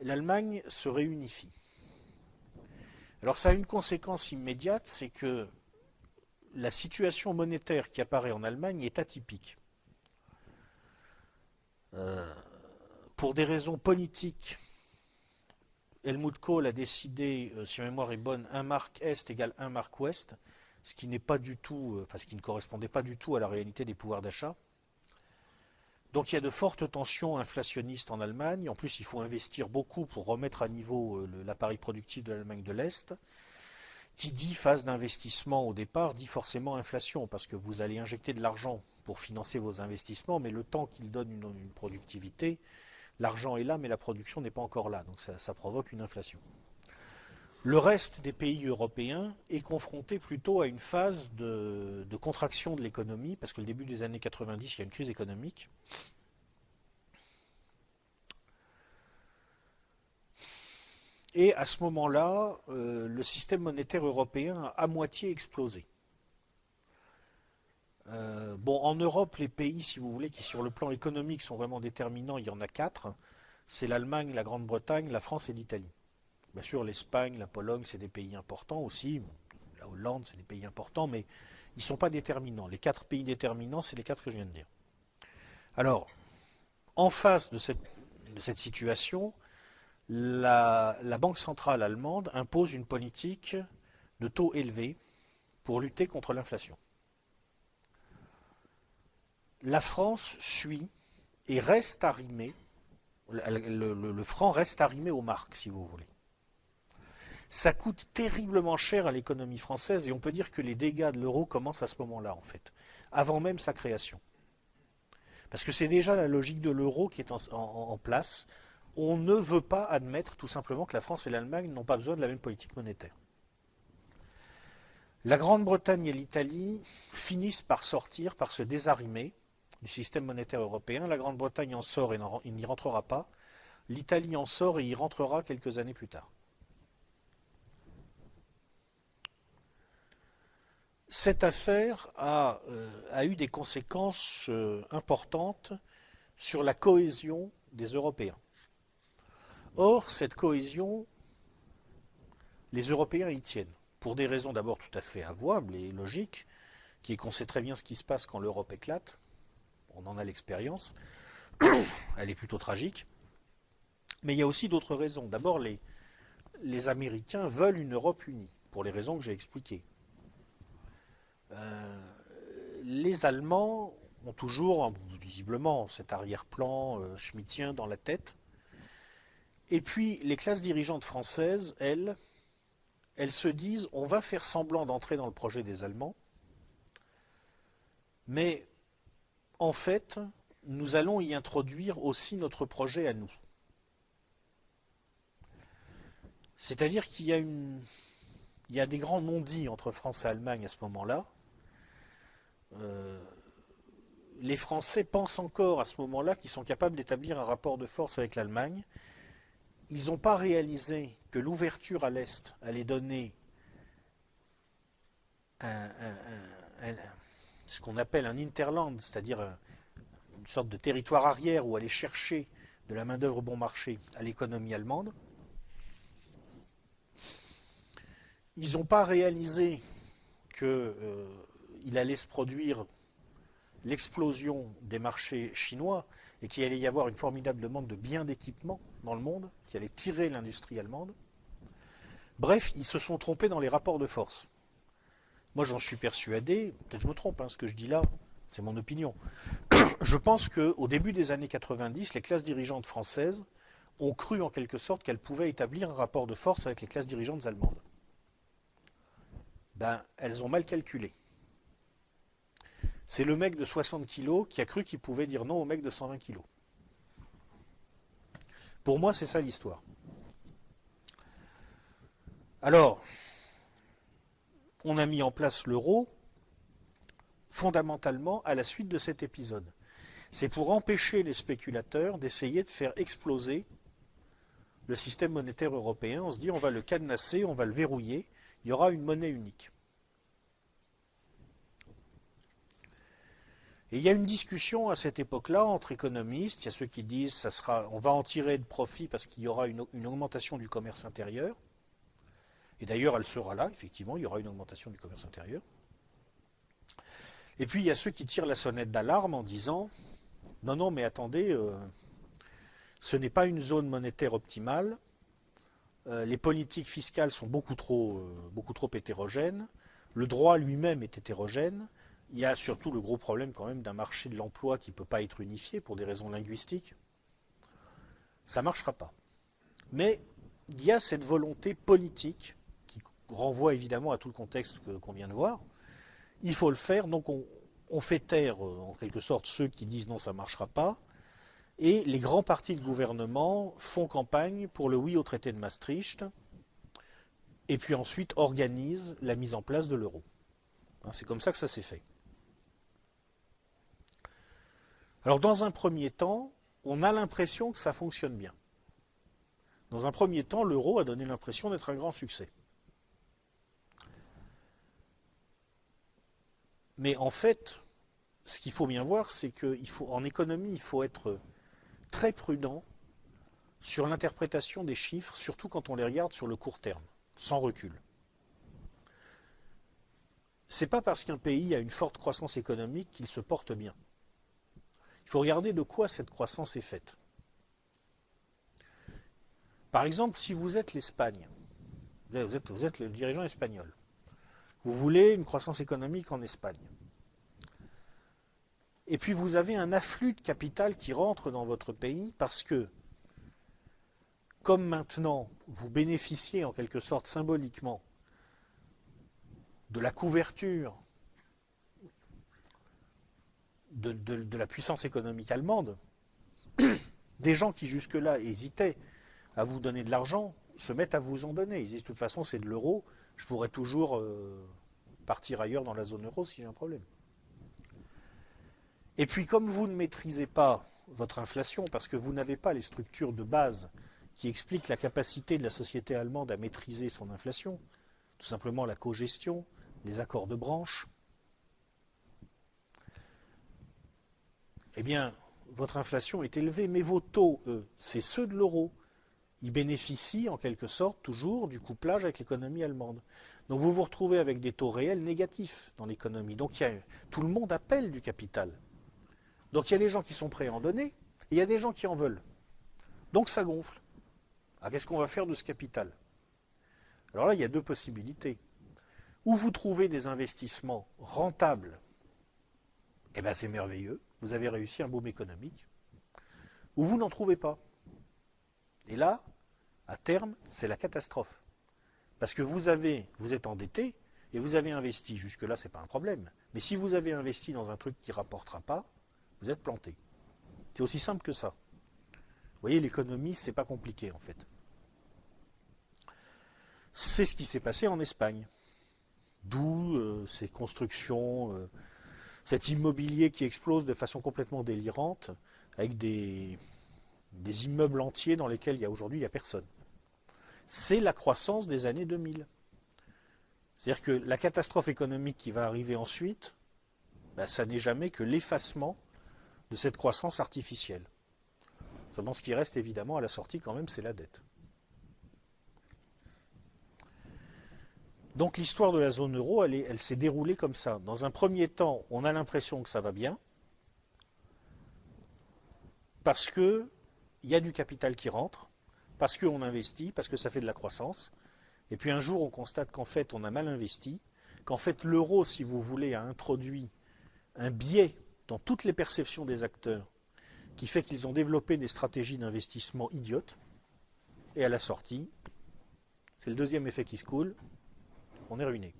l'Allemagne se réunifie. Alors ça a une conséquence immédiate, c'est que la situation monétaire qui apparaît en Allemagne est atypique. Pour des raisons politiques, Helmut Kohl a décidé, si ma mémoire est bonne, 1 mark Est égale 1 mark Ouest, ce qui n'est pas du tout, ce qui ne correspondait pas du tout à la réalité des pouvoirs d'achat. Donc il y a de fortes tensions inflationnistes en Allemagne. En plus, il faut investir beaucoup pour remettre à niveau l'appareil productif de l'Allemagne de l'Est. Qui dit phase d'investissement au départ dit forcément inflation, parce que vous allez injecter de l'argent pour financer vos investissements, mais le temps qu'il donne une productivité, l'argent est là, mais la production n'est pas encore là. Donc ça provoque une inflation. Le reste des pays européens est confronté plutôt à une phase de contraction de l'économie, parce que le début des années 90, il y a une crise économique. Et à ce moment-là, le système monétaire européen a à moitié explosé. Bon, en Europe, les pays, si vous voulez, qui sur le plan économique sont vraiment déterminants, il y en a quatre. C'est l'Allemagne, la Grande-Bretagne, la France et l'Italie. Bien sûr, l'Espagne, la Pologne, c'est des pays importants aussi. La Hollande, c'est des pays importants, mais ils ne sont pas déterminants. Les quatre pays déterminants, c'est les quatre que je viens de dire. Alors, en face de cette situation, la Banque centrale allemande impose une politique de taux élevés pour lutter contre l'inflation. La France suit et reste arrimée, le franc reste arrimé aux marques, si vous voulez. Ça coûte terriblement cher à l'économie française et on peut dire que les dégâts de l'euro commencent à ce moment-là, en fait, avant même sa création. Parce que c'est déjà la logique de l'euro qui est en place. On ne veut pas admettre tout simplement que la France et l'Allemagne n'ont pas besoin de la même politique monétaire. La Grande-Bretagne et l'Italie finissent par sortir, par se désarrimer du système monétaire européen. La Grande-Bretagne en sort et il n'y rentrera pas. L'Italie en sort et y rentrera quelques années plus tard. Cette affaire a eu des conséquences importantes sur la cohésion des Européens. Or, cette cohésion, les Européens y tiennent, pour des raisons d'abord tout à fait avouables et logiques, qui est qu'on sait très bien ce qui se passe quand l'Europe éclate. On en a l'expérience. Elle est plutôt tragique. Mais il y a aussi d'autres raisons. D'abord, les Américains veulent une Europe unie, pour les raisons que j'ai expliquées. Les Allemands ont toujours, visiblement, cet arrière-plan schmittien dans la tête. Et puis, les classes dirigeantes françaises, elles se disent, on va faire semblant d'entrer dans le projet des Allemands, mais en fait, nous allons y introduire aussi notre projet à nous. C'est-à-dire qu'il y a des grands non-dits entre France et Allemagne à ce moment-là. Les Français pensent encore à ce moment-là qu'ils sont capables d'établir un rapport de force avec l'Allemagne. Ils n'ont pas réalisé que l'ouverture à l'Est allait donner ce qu'on appelle un hinterland, c'est-à-dire une sorte de territoire arrière où aller chercher de la main-d'œuvre bon marché à l'économie allemande. Ils n'ont pas réalisé qu'il allait se produire l'explosion des marchés chinois et qu'il allait y avoir une formidable demande de biens d'équipement dans le monde, qui allait tirer l'industrie allemande. Bref, ils se sont trompés dans les rapports de force. Moi, j'en suis persuadé, peut-être je me trompe, ce que je dis là, c'est mon opinion. Je pense qu'au début des années 90, les classes dirigeantes françaises ont cru en quelque sorte qu'elles pouvaient établir un rapport de force avec les classes dirigeantes allemandes. Elles ont mal calculé. C'est le mec de 60 kilos qui a cru qu'il pouvait dire non au mec de 120 kilos. Pour moi, c'est ça l'histoire. Alors, on a mis en place l'euro fondamentalement à la suite de cet épisode. C'est pour empêcher les spéculateurs d'essayer de faire exploser le système monétaire européen. On se dit on va le cadenasser, on va le verrouiller, il y aura une monnaie unique. Et il y a une discussion à cette époque-là entre économistes. Il y a ceux qui disent on va en tirer de profit parce qu'il y aura une augmentation du commerce intérieur. Et d'ailleurs, elle sera là, effectivement, il y aura une augmentation du commerce intérieur. Et puis, il y a ceux qui tirent la sonnette d'alarme en disant non, non, mais attendez, ce n'est pas une zone monétaire optimale. Les politiques fiscales sont beaucoup trop hétérogènes. Le droit lui-même est hétérogène. Il y a surtout le gros problème quand même d'un marché de l'emploi qui ne peut pas être unifié pour des raisons linguistiques. Ça ne marchera pas. Mais il y a cette volonté politique qui renvoie évidemment à tout le contexte qu'on vient de voir. Il faut le faire, donc on fait taire en quelque sorte ceux qui disent non, ça ne marchera pas. Et les grands partis de gouvernement font campagne pour le oui au traité de Maastricht et puis ensuite organisent la mise en place de l'euro. C'est comme ça que ça s'est fait. Alors dans un premier temps, on a l'impression que ça fonctionne bien. Dans un premier temps, l'euro a donné l'impression d'être un grand succès. Mais en fait, ce qu'il faut bien voir, c'est qu'en économie, il faut être très prudent sur l'interprétation des chiffres, surtout quand on les regarde sur le court terme, sans recul. Ce n'est pas parce qu'un pays a une forte croissance économique qu'il se porte bien. Il faut regarder de quoi cette croissance est faite. Par exemple, si vous êtes l'Espagne, vous êtes le dirigeant espagnol, vous voulez une croissance économique en Espagne, et puis vous avez un afflux de capital qui rentre dans votre pays parce que, comme maintenant, vous bénéficiez en quelque sorte symboliquement de la couverture de la puissance économique allemande, des gens qui jusque-là hésitaient à vous donner de l'argent se mettent à vous en donner. Ils disent de toute façon c'est de l'euro, je pourrais toujours partir ailleurs dans la zone euro si j'ai un problème. Et puis comme vous ne maîtrisez pas votre inflation, parce que vous n'avez pas les structures de base qui expliquent la capacité de la société allemande à maîtriser son inflation, tout simplement la cogestion, les accords de branche, eh bien, votre inflation est élevée, mais vos taux, eux, c'est ceux de l'euro. Ils bénéficient en quelque sorte toujours du couplage avec l'économie allemande. Donc vous vous retrouvez avec des taux réels négatifs dans l'économie. Donc tout le monde appelle du capital. Donc il y a des gens qui sont prêts à en donner, et il y a des gens qui en veulent. Donc ça gonfle. Alors qu'est-ce qu'on va faire de ce capital? Alors là, il y a deux possibilités. Ou vous trouvez des investissements rentables, eh bien c'est merveilleux, vous avez réussi un boom économique, ou vous n'en trouvez pas. Et là, à terme, c'est la catastrophe. Parce que vous êtes endetté et vous avez investi. Jusque-là, ce n'est pas un problème. Mais si vous avez investi dans un truc qui ne rapportera pas, vous êtes planté. C'est aussi simple que ça. Vous voyez, l'économie, ce n'est pas compliqué en fait. C'est ce qui s'est passé en Espagne. D'où ces constructions, cet immobilier qui explose de façon complètement délirante, avec des immeubles entiers dans lesquels aujourd'hui il n'y a personne. C'est la croissance des années 2000. C'est-à-dire que la catastrophe économique qui va arriver ensuite, ça n'est jamais que l'effacement de cette croissance artificielle. Seulement ce qui reste évidemment à la sortie quand même, c'est la dette. Donc l'histoire de la zone euro, elle s'est déroulée comme ça. Dans un premier temps, on a l'impression que ça va bien, parce qu'il y a du capital qui rentre, parce qu'on investit, parce que ça fait de la croissance. Et puis un jour, on constate qu'en fait, on a mal investi, qu'en fait, l'euro, si vous voulez, a introduit un biais dans toutes les perceptions des acteurs, qui fait qu'ils ont développé des stratégies d'investissement idiotes. Et à la sortie, c'est le deuxième effet qui se coule, on est ruiné.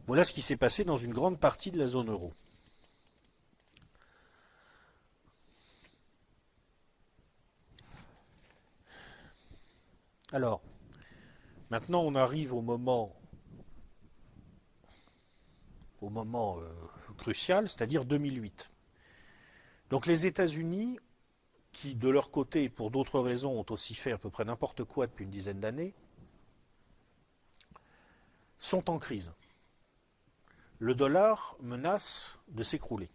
Voilà ce qui s'est passé dans une grande partie de la zone euro. Alors, maintenant on arrive au moment crucial, c'est-à-dire 2008. Donc les États-Unis, qui de leur côté, et pour d'autres raisons, ont aussi fait à peu près n'importe quoi depuis une dizaine d'années, sont en crise. Le dollar menace de s'écrouler.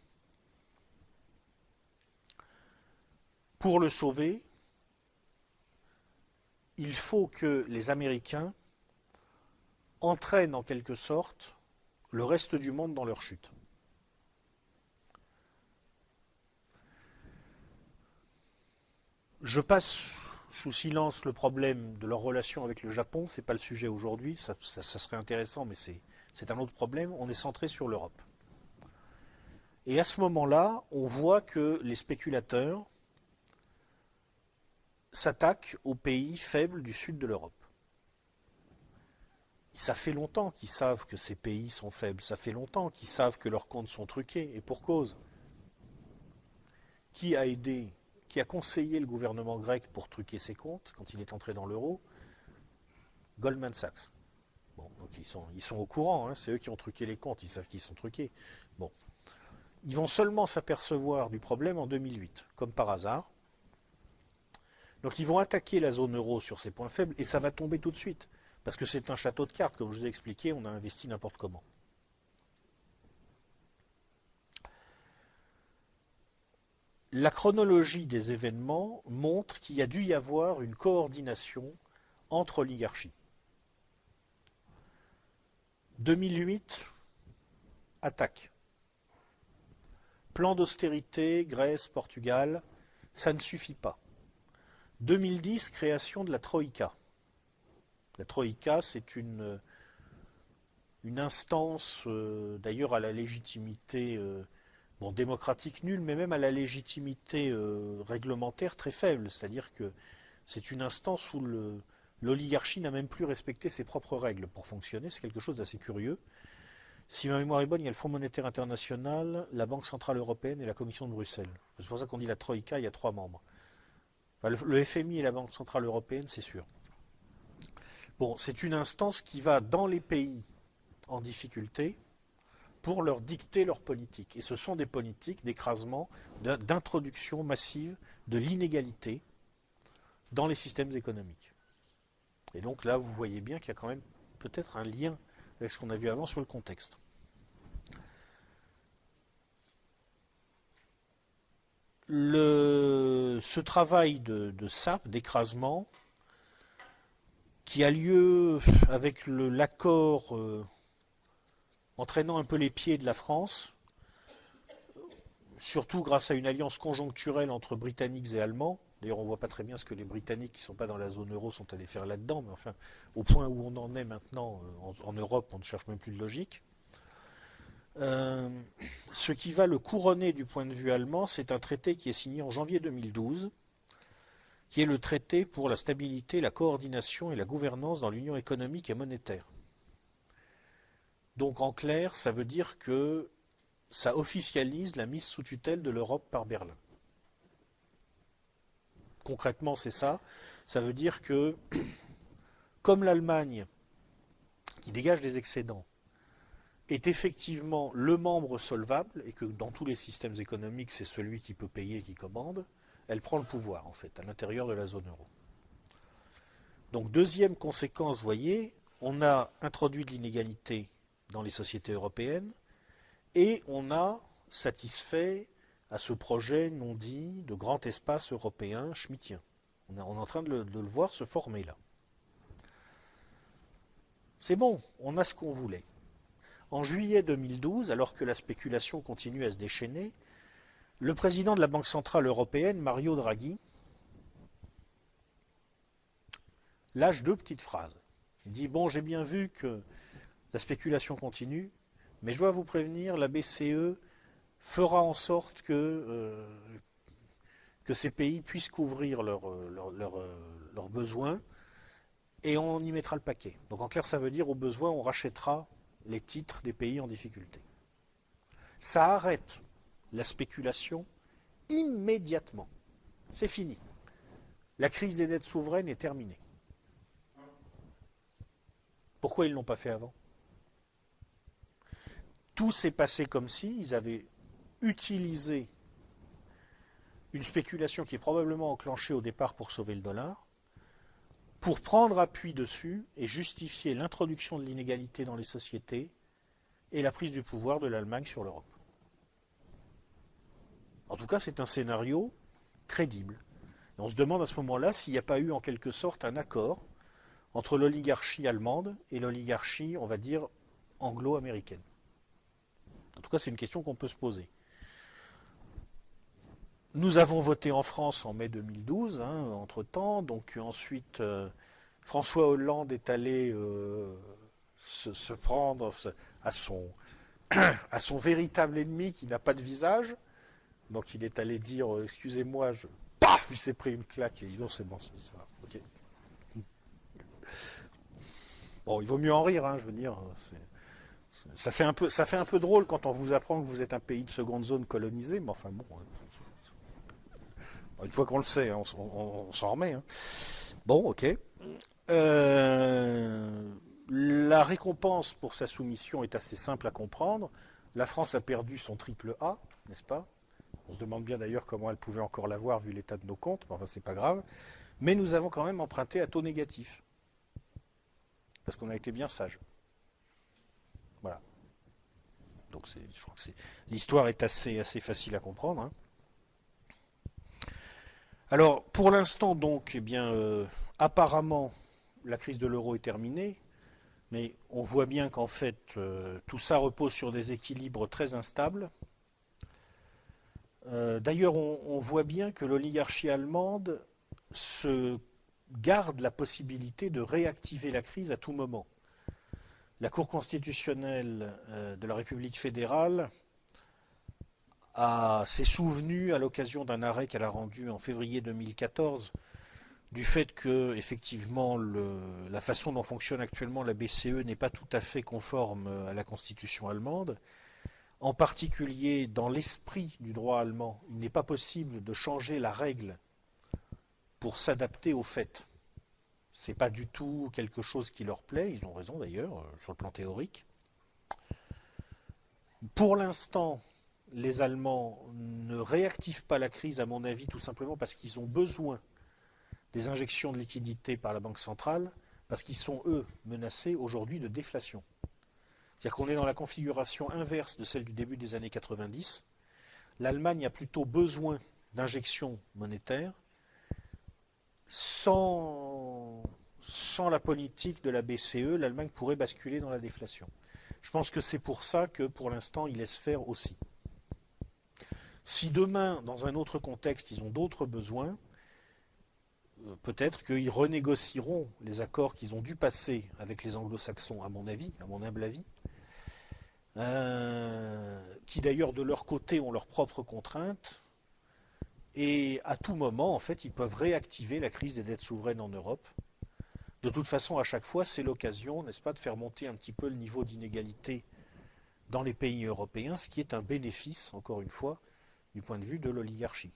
Pour le sauver, il faut que les Américains entraînent en quelque sorte le reste du monde dans leur chute. Je passe sous silence le problème de leur relation avec le Japon, ce n'est pas le sujet aujourd'hui, ça serait intéressant, mais C'est un autre problème, on est centré sur l'Europe. Et à ce moment-là, on voit que les spéculateurs s'attaquent aux pays faibles du sud de l'Europe. Ça fait longtemps qu'ils savent que ces pays sont faibles, ça fait longtemps qu'ils savent que leurs comptes sont truqués, et pour cause. Qui a aidé, qui a conseillé le gouvernement grec pour truquer ses comptes quand il est entré dans l'euro? Goldman Sachs. Bon, donc ils sont au courant, hein, c'est eux qui ont truqué les comptes, ils savent qu'ils sont truqués. Bon. Ils vont seulement s'apercevoir du problème en 2008, comme par hasard. Donc ils vont attaquer la zone euro sur ses points faibles, et ça va tomber tout de suite. Parce que c'est un château de cartes, comme je vous ai expliqué, on a investi n'importe comment. La chronologie des événements montre qu'il y a dû y avoir une coordination entre oligarchies. 2008, attaque. Plan d'austérité, Grèce, Portugal, ça ne suffit pas. 2010, création de la Troïka. La Troïka, c'est une instance, d'ailleurs à la légitimité démocratique nulle, mais même à la légitimité réglementaire très faible. C'est-à-dire que c'est une instance où l'oligarchie n'a même plus respecté ses propres règles pour fonctionner. C'est quelque chose d'assez curieux. Si ma mémoire est bonne, il y a le Fonds monétaire international, la Banque centrale européenne et la Commission de Bruxelles. C'est pour ça qu'on dit la Troïka, il y a 3 membres. Enfin, le FMI et la Banque centrale européenne, c'est sûr. Bon, c'est une instance qui va dans les pays en difficulté pour leur dicter leur politique. Et ce sont des politiques d'écrasement, d'introduction massive de l'inégalité dans les systèmes économiques. Et donc là, vous voyez bien qu'il y a quand même peut-être un lien avec ce qu'on a vu avant sur le contexte. Ce travail de sape, d'écrasement, qui a lieu avec l'accord entraînant un peu les pieds de la France, surtout grâce à une alliance conjoncturelle entre Britanniques et Allemands. D'ailleurs, on ne voit pas très bien ce que les Britanniques qui ne sont pas dans la zone euro sont allés faire là-dedans, mais enfin, au point où on en est maintenant en Europe, on ne cherche même plus de logique. Ce qui va le couronner du point de vue allemand, c'est un traité qui est signé en janvier 2012, qui est le traité pour la stabilité, la coordination et la gouvernance dans l'union économique et monétaire. Donc en clair, ça veut dire que ça officialise la mise sous tutelle de l'Europe par Berlin. Concrètement, c'est ça. Ça veut dire que, comme l'Allemagne, qui dégage des excédents, est effectivement le membre solvable, et que dans tous les systèmes économiques, c'est celui qui peut payer et qui commande, elle prend le pouvoir, en fait, à l'intérieur de la zone euro. Donc, deuxième conséquence, vous voyez, on a introduit de l'inégalité dans les sociétés européennes, et on a satisfait à ce projet non dit de grand espace européen schmittien. On est en train de le voir se former là. C'est bon, on a ce qu'on voulait. En juillet 2012, alors que la spéculation continue à se déchaîner, le président de la Banque centrale européenne, Mario Draghi, lâche 2 petites phrases. Il dit « Bon, j'ai bien vu que la spéculation continue, mais je dois vous prévenir, la BCE fera en sorte que ces pays puissent couvrir leurs besoins et on y mettra le paquet. » Donc en clair, ça veut dire au besoin, on rachètera les titres des pays en difficulté. Ça arrête la spéculation immédiatement. C'est fini. La crise des dettes souveraines est terminée. Pourquoi ils ne l'ont pas fait avant? Tout s'est passé comme si ils avaient utilisé une spéculation qui est probablement enclenchée au départ pour sauver le dollar, pour prendre appui dessus et justifier l'introduction de l'inégalité dans les sociétés et la prise du pouvoir de l'Allemagne sur l'Europe. En tout cas, c'est un scénario crédible. Et on se demande à ce moment-là s'il n'y a pas eu en quelque sorte un accord entre l'oligarchie allemande et l'oligarchie, on va dire, anglo-américaine. En tout cas, c'est une question qu'on peut se poser. Nous avons voté en France en mai 2012, entre-temps, donc ensuite François Hollande est allé se prendre à son, à son véritable ennemi qui n'a pas de visage. Donc il est allé dire excusez-moi, paf, il s'est pris une claque et il dit non, c'est bon, ça va. Ok. Bon, il vaut mieux en rire, hein, je veux dire. Ça fait un peu drôle quand on vous apprend que vous êtes un pays de seconde zone colonisé, mais enfin bon. Une fois qu'on le sait, hein, on s'en remet. Hein. Bon, ok. La récompense pour sa soumission est assez simple à comprendre. La France a perdu son triple A, n'est-ce pas? On se demande bien d'ailleurs comment elle pouvait encore l'avoir vu l'état de nos comptes, mais enfin c'est pas grave. Mais nous avons quand même emprunté à taux négatif. Parce qu'on a été bien sages. Voilà. Donc je crois que l'histoire est assez facile à comprendre. Hein. Alors, pour l'instant, donc, eh bien, apparemment, la crise de l'euro est terminée, mais on voit bien qu'en fait, tout ça repose sur des équilibres très instables. D'ailleurs, on voit bien que l'oligarchie allemande se garde la possibilité de réactiver la crise à tout moment. La Cour constitutionnelle de la République fédérale s'est souvenue, à l'occasion d'un arrêt qu'elle a rendu en février 2014, du fait que, effectivement, la façon dont fonctionne actuellement la BCE n'est pas tout à fait conforme à la Constitution allemande. En particulier, dans l'esprit du droit allemand, il n'est pas possible de changer la règle pour s'adapter aux faits. Ce n'est pas du tout quelque chose qui leur plaît, ils ont raison d'ailleurs, sur le plan théorique. Pour l'instant, les Allemands ne réactivent pas la crise, à mon avis, tout simplement parce qu'ils ont besoin des injections de liquidités par la Banque centrale, parce qu'ils sont, eux, menacés aujourd'hui de déflation. C'est-à-dire qu'on est dans la configuration inverse de celle du début des années 90. L'Allemagne a plutôt besoin d'injections monétaires. Sans la politique de la BCE, l'Allemagne pourrait basculer dans la déflation. Je pense que c'est pour ça que, pour l'instant, ils laissent faire aussi. Si demain, dans un autre contexte, ils ont d'autres besoins, peut-être qu'ils renégocieront les accords qu'ils ont dû passer avec les anglo-saxons, à mon avis, à mon humble avis, qui d'ailleurs de leur côté ont leurs propres contraintes, et à tout moment, en fait, ils peuvent réactiver la crise des dettes souveraines en Europe. De toute façon, à chaque fois, c'est l'occasion, n'est-ce pas, de faire monter un petit peu le niveau d'inégalité dans les pays européens, ce qui est un bénéfice, encore une fois, du point de vue de l'oligarchie.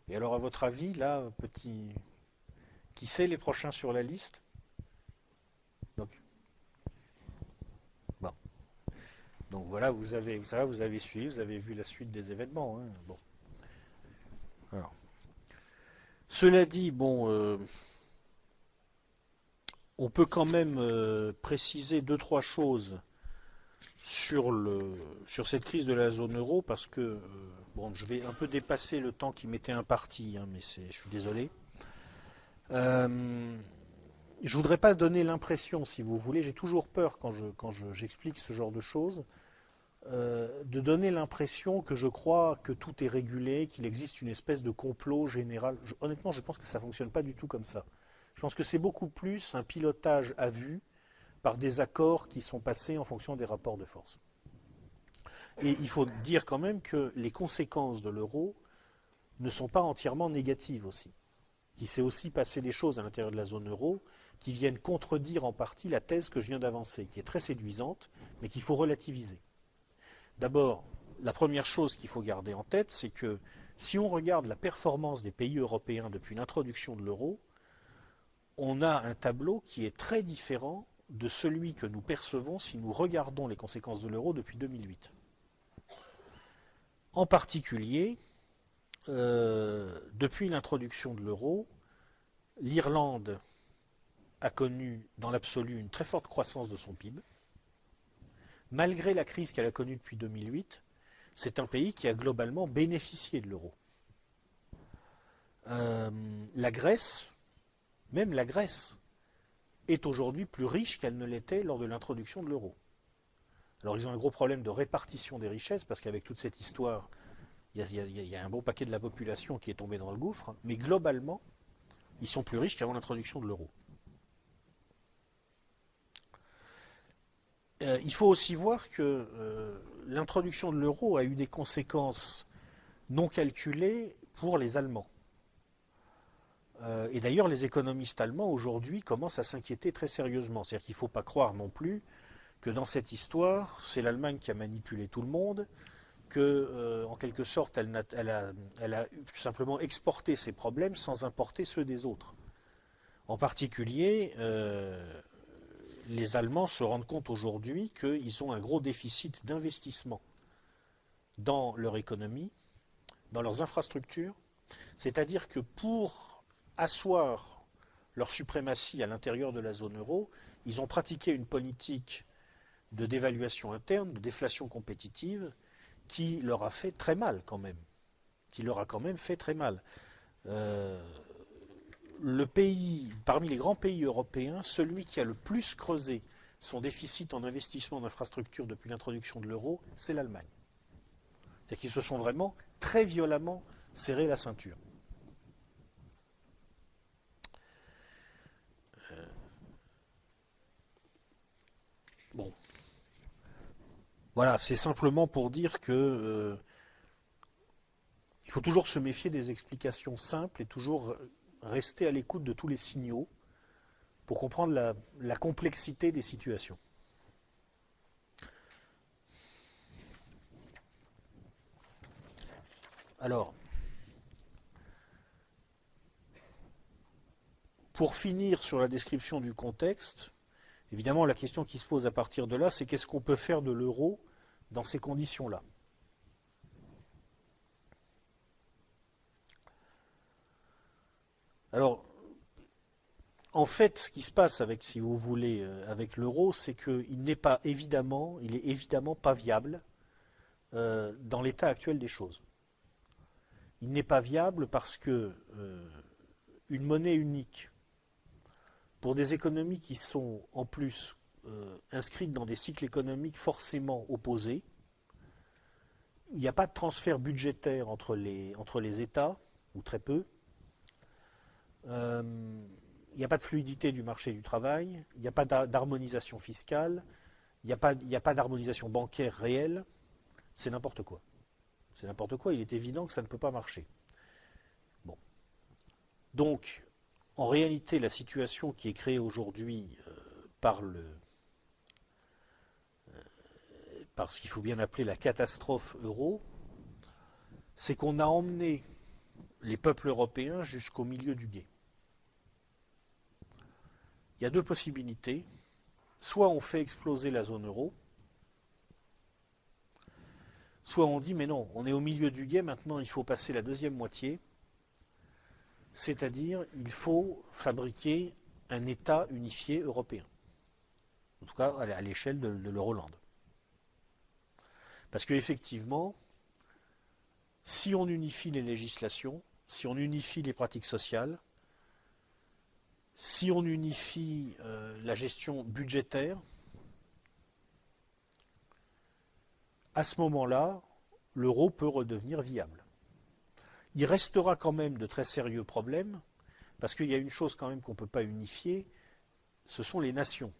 Et alors, à votre avis, là, qui c'est les prochains sur la liste? Donc, bon. Donc voilà, vous avez suivi, vous avez vu la suite des événements. Hein. Bon. Alors. Cela dit, bon, on peut quand même préciser deux, trois choses sur cette crise de la zone euro, parce que, bon, je vais un peu dépasser le temps qui m'était imparti, hein, mais je suis désolé. Je ne voudrais pas donner l'impression, si vous voulez, j'ai toujours peur quand j'explique ce genre de choses, de donner l'impression que je crois que tout est régulé, qu'il existe une espèce de complot général. Honnêtement, je pense que ça ne fonctionne pas du tout comme ça. Je pense que c'est beaucoup plus un pilotage à vue par des accords qui sont passés en fonction des rapports de force. Et il faut dire quand même que les conséquences de l'euro ne sont pas entièrement négatives aussi. Il s'est aussi passé des choses à l'intérieur de la zone euro qui viennent contredire en partie la thèse que je viens d'avancer, qui est très séduisante, mais qu'il faut relativiser. D'abord, la première chose qu'il faut garder en tête, c'est que si on regarde la performance des pays européens depuis l'introduction de l'euro, on a un tableau qui est très différent de celui que nous percevons si nous regardons les conséquences de l'euro depuis 2008. En particulier, depuis l'introduction de l'euro, l'Irlande a connu dans l'absolu une très forte croissance de son PIB. Malgré la crise qu'elle a connue depuis 2008, c'est un pays qui a globalement bénéficié de l'euro. La Grèce, même la Grèce, est aujourd'hui plus riche qu'elle ne l'était lors de l'introduction de l'euro. Alors ils ont un gros problème de répartition des richesses, parce qu'avec toute cette histoire, il y a un bon paquet de la population qui est tombé dans le gouffre, mais globalement, ils sont plus riches qu'avant l'introduction de l'euro. Il faut aussi voir que l'introduction de l'euro a eu des conséquences non calculées pour les Allemands. Et d'ailleurs, les économistes allemands aujourd'hui commencent à s'inquiéter très sérieusement. C'est-à-dire qu'il ne faut pas croire non plus que dans cette histoire, c'est l'Allemagne qui a manipulé tout le monde, que, en quelque sorte, elle a simplement exporté ses problèmes sans importer ceux des autres. En particulier, les Allemands se rendent compte aujourd'hui qu'ils ont un gros déficit d'investissement dans leur économie, dans leurs infrastructures. C'est-à-dire que pour asseoir leur suprématie à l'intérieur de la zone euro, ils ont pratiqué une politique de dévaluation interne, de déflation compétitive, qui leur a fait très mal quand même. Qui leur a quand même fait très mal. Le pays, parmi les grands pays européens, celui qui a le plus creusé son déficit en investissement d'infrastructures depuis l'introduction de l'euro, c'est l'Allemagne. C'est-à-dire qu'ils se sont vraiment très violemment serré la ceinture. Bon. Voilà, c'est simplement pour dire que il faut toujours se méfier des explications simples et toujours rester à l'écoute de tous les signaux pour comprendre la complexité des situations. Alors, pour finir sur la description du contexte, évidemment la question qui se pose à partir de là, c'est qu'est-ce qu'on peut faire de l'euro dans ces conditions-là? Alors, en fait, ce qui se passe avec, si vous voulez, avec l'euro, c'est qu'il n'est pas évidemment, il est évidemment pas viable dans l'état actuel des choses. Il n'est pas viable parce que une monnaie unique, pour des économies qui sont en plus inscrites dans des cycles économiques forcément opposés, il n'y a pas de transfert budgétaire entre les États, ou très peu. Il n'y a pas de fluidité du marché du travail, il n'y a pas d'harmonisation fiscale, il n'y a pas d'harmonisation bancaire réelle, c'est n'importe quoi. C'est n'importe quoi, il est évident que ça ne peut pas marcher. Bon. Donc, en réalité, la situation qui est créée aujourd'hui par ce qu'il faut bien appeler la catastrophe euro, c'est qu'on a emmené les peuples européens jusqu'au milieu du gué. Il y a deux possibilités. Soit on fait exploser la zone euro, soit on dit mais non, on est au milieu du gué, maintenant il faut passer la deuxième moitié, c'est-à-dire il faut fabriquer un État unifié européen. En tout cas à l'échelle de l'Euroland. Parce qu'effectivement, si on unifie les législations, si on unifie les pratiques sociales, si on unifie la gestion budgétaire, à ce moment-là, l'euro peut redevenir viable. Il restera quand même de très sérieux problèmes, parce qu'il y a une chose quand même qu'on ne peut pas unifier, ce sont les nations,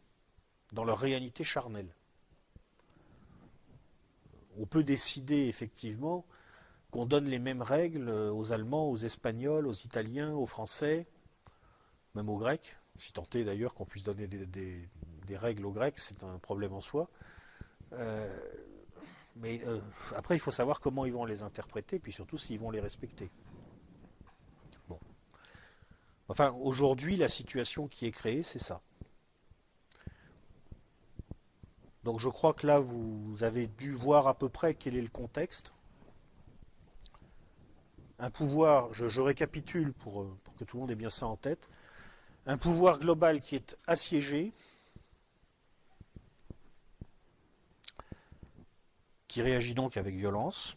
dans leur réalité charnelle. On peut décider effectivement qu'on donne les mêmes règles aux Allemands, aux Espagnols, aux Italiens, aux Français, même aux Grecs, si tant est d'ailleurs qu'on puisse donner des règles aux Grecs, c'est un problème en soi. Mais après, il faut savoir comment ils vont les interpréter, puis surtout s'ils vont les respecter. Bon. Enfin, aujourd'hui, la situation qui est créée, c'est ça. Donc je crois que là, vous avez dû voir à peu près quel est le contexte. Un pouvoir, je récapitule pour que tout le monde ait bien ça en tête, un pouvoir global qui est assiégé, qui réagit donc avec violence,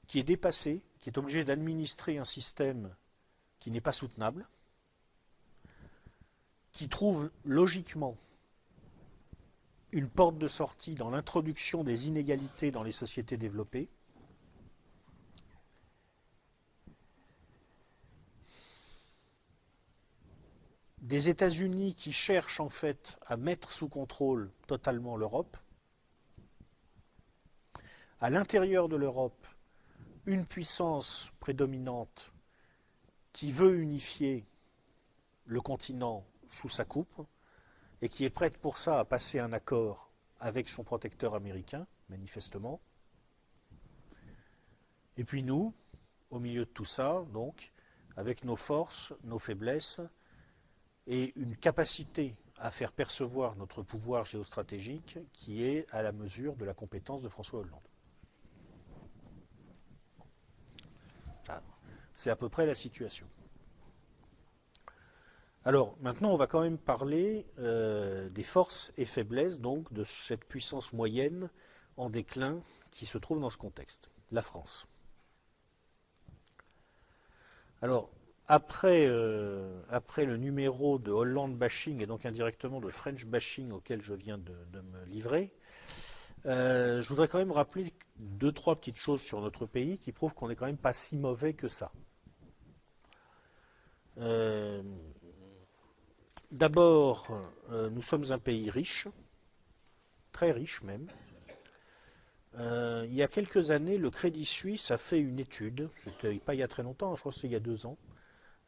qui est dépassé, qui est obligé d'administrer un système qui n'est pas soutenable, qui trouve logiquement une porte de sortie dans l'introduction des inégalités dans les sociétés développées, des États-Unis qui cherchent en fait à mettre sous contrôle totalement l'Europe. À l'intérieur de l'Europe, une puissance prédominante qui veut unifier le continent sous sa coupe et qui est prête pour ça à passer un accord avec son protecteur américain, manifestement. Et puis nous, au milieu de tout ça, donc, avec nos forces, nos faiblesses et une capacité à faire percevoir notre pouvoir géostratégique qui est à la mesure de la compétence de François Hollande. C'est à peu près la situation. Alors, maintenant, on va quand même parler des forces et faiblesses, donc, de cette puissance moyenne en déclin qui se trouve dans ce contexte, la France. Alors, après le numéro de Hollande bashing et donc indirectement de French bashing auquel je viens de me livrer, je voudrais quand même rappeler 2-3 petites choses sur notre pays qui prouvent qu'on n'est quand même pas si mauvais que ça. D'abord, nous sommes un pays riche, très riche même. Il y a quelques années, le Crédit Suisse a fait une étude, pas il y a très longtemps, je crois que c'est il y a 2 ans,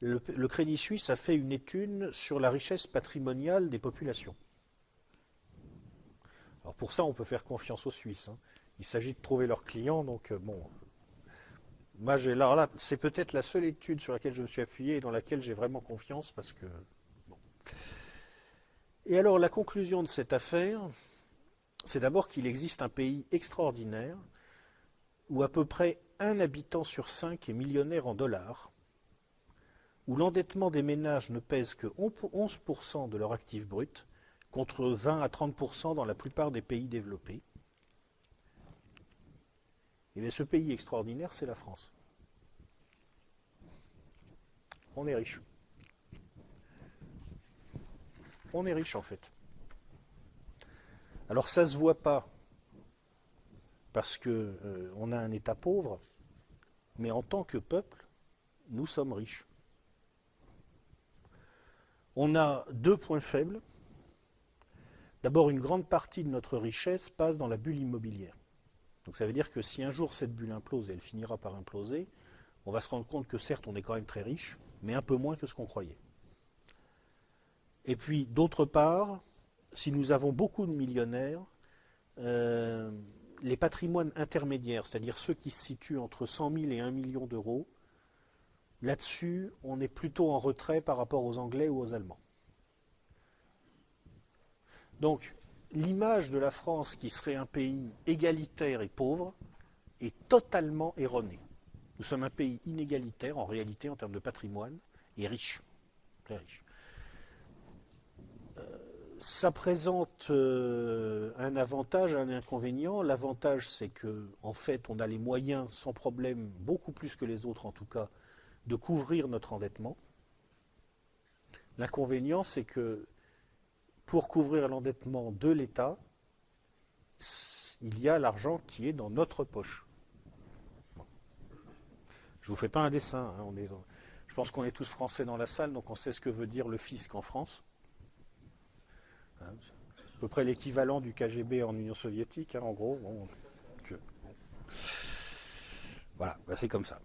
le Crédit Suisse a fait une étude sur la richesse patrimoniale des populations. Alors pour ça, on peut faire confiance aux Suisses. Hein. Il s'agit de trouver leurs clients, donc bon. Moi, là, c'est peut-être la seule étude sur laquelle je me suis appuyé et dans laquelle j'ai vraiment confiance parce que. Bon. Et alors, la conclusion de cette affaire, c'est d'abord qu'il existe un pays extraordinaire où à peu près 1 habitant sur 5 est millionnaire en dollars, où l'endettement des ménages ne pèse que 11% de leur actif brut, contre 20 à 30% dans la plupart des pays développés. Et bien ce pays extraordinaire, c'est la France. On est riche. On est riche en fait. Alors ça ne se voit pas parce qu'on a un État pauvre, mais en tant que peuple, nous sommes riches. On a 2 points faibles. D'abord, une grande partie de notre richesse passe dans la bulle immobilière. Donc ça veut dire que si un jour cette bulle implose, et elle finira par imploser, on va se rendre compte que certes on est quand même très riche, mais un peu moins que ce qu'on croyait. Et puis d'autre part, si nous avons beaucoup de millionnaires, les patrimoines intermédiaires, c'est-à-dire ceux qui se situent entre 100 000 et 1 million d'euros, là-dessus on est plutôt en retrait par rapport aux Anglais ou aux Allemands. Donc, l'image de la France qui serait un pays égalitaire et pauvre est totalement erronée. Nous sommes un pays inégalitaire en réalité en termes de patrimoine et riche, très riche. Ça présente un avantage, un inconvénient. L'avantage, c'est que, en fait, on a les moyens, sans problème, beaucoup plus que les autres en tout cas, de couvrir notre endettement. L'inconvénient, c'est que pour couvrir l'endettement de l'État, il y a l'argent qui est dans notre poche. Bon. Je ne vous fais pas un dessin. Hein, je pense qu'on est tous français dans la salle, donc on sait ce que veut dire le fisc en France. Hein, c'est à peu près l'équivalent du KGB en Union soviétique, hein, en gros. Bon, voilà, bah c'est comme ça.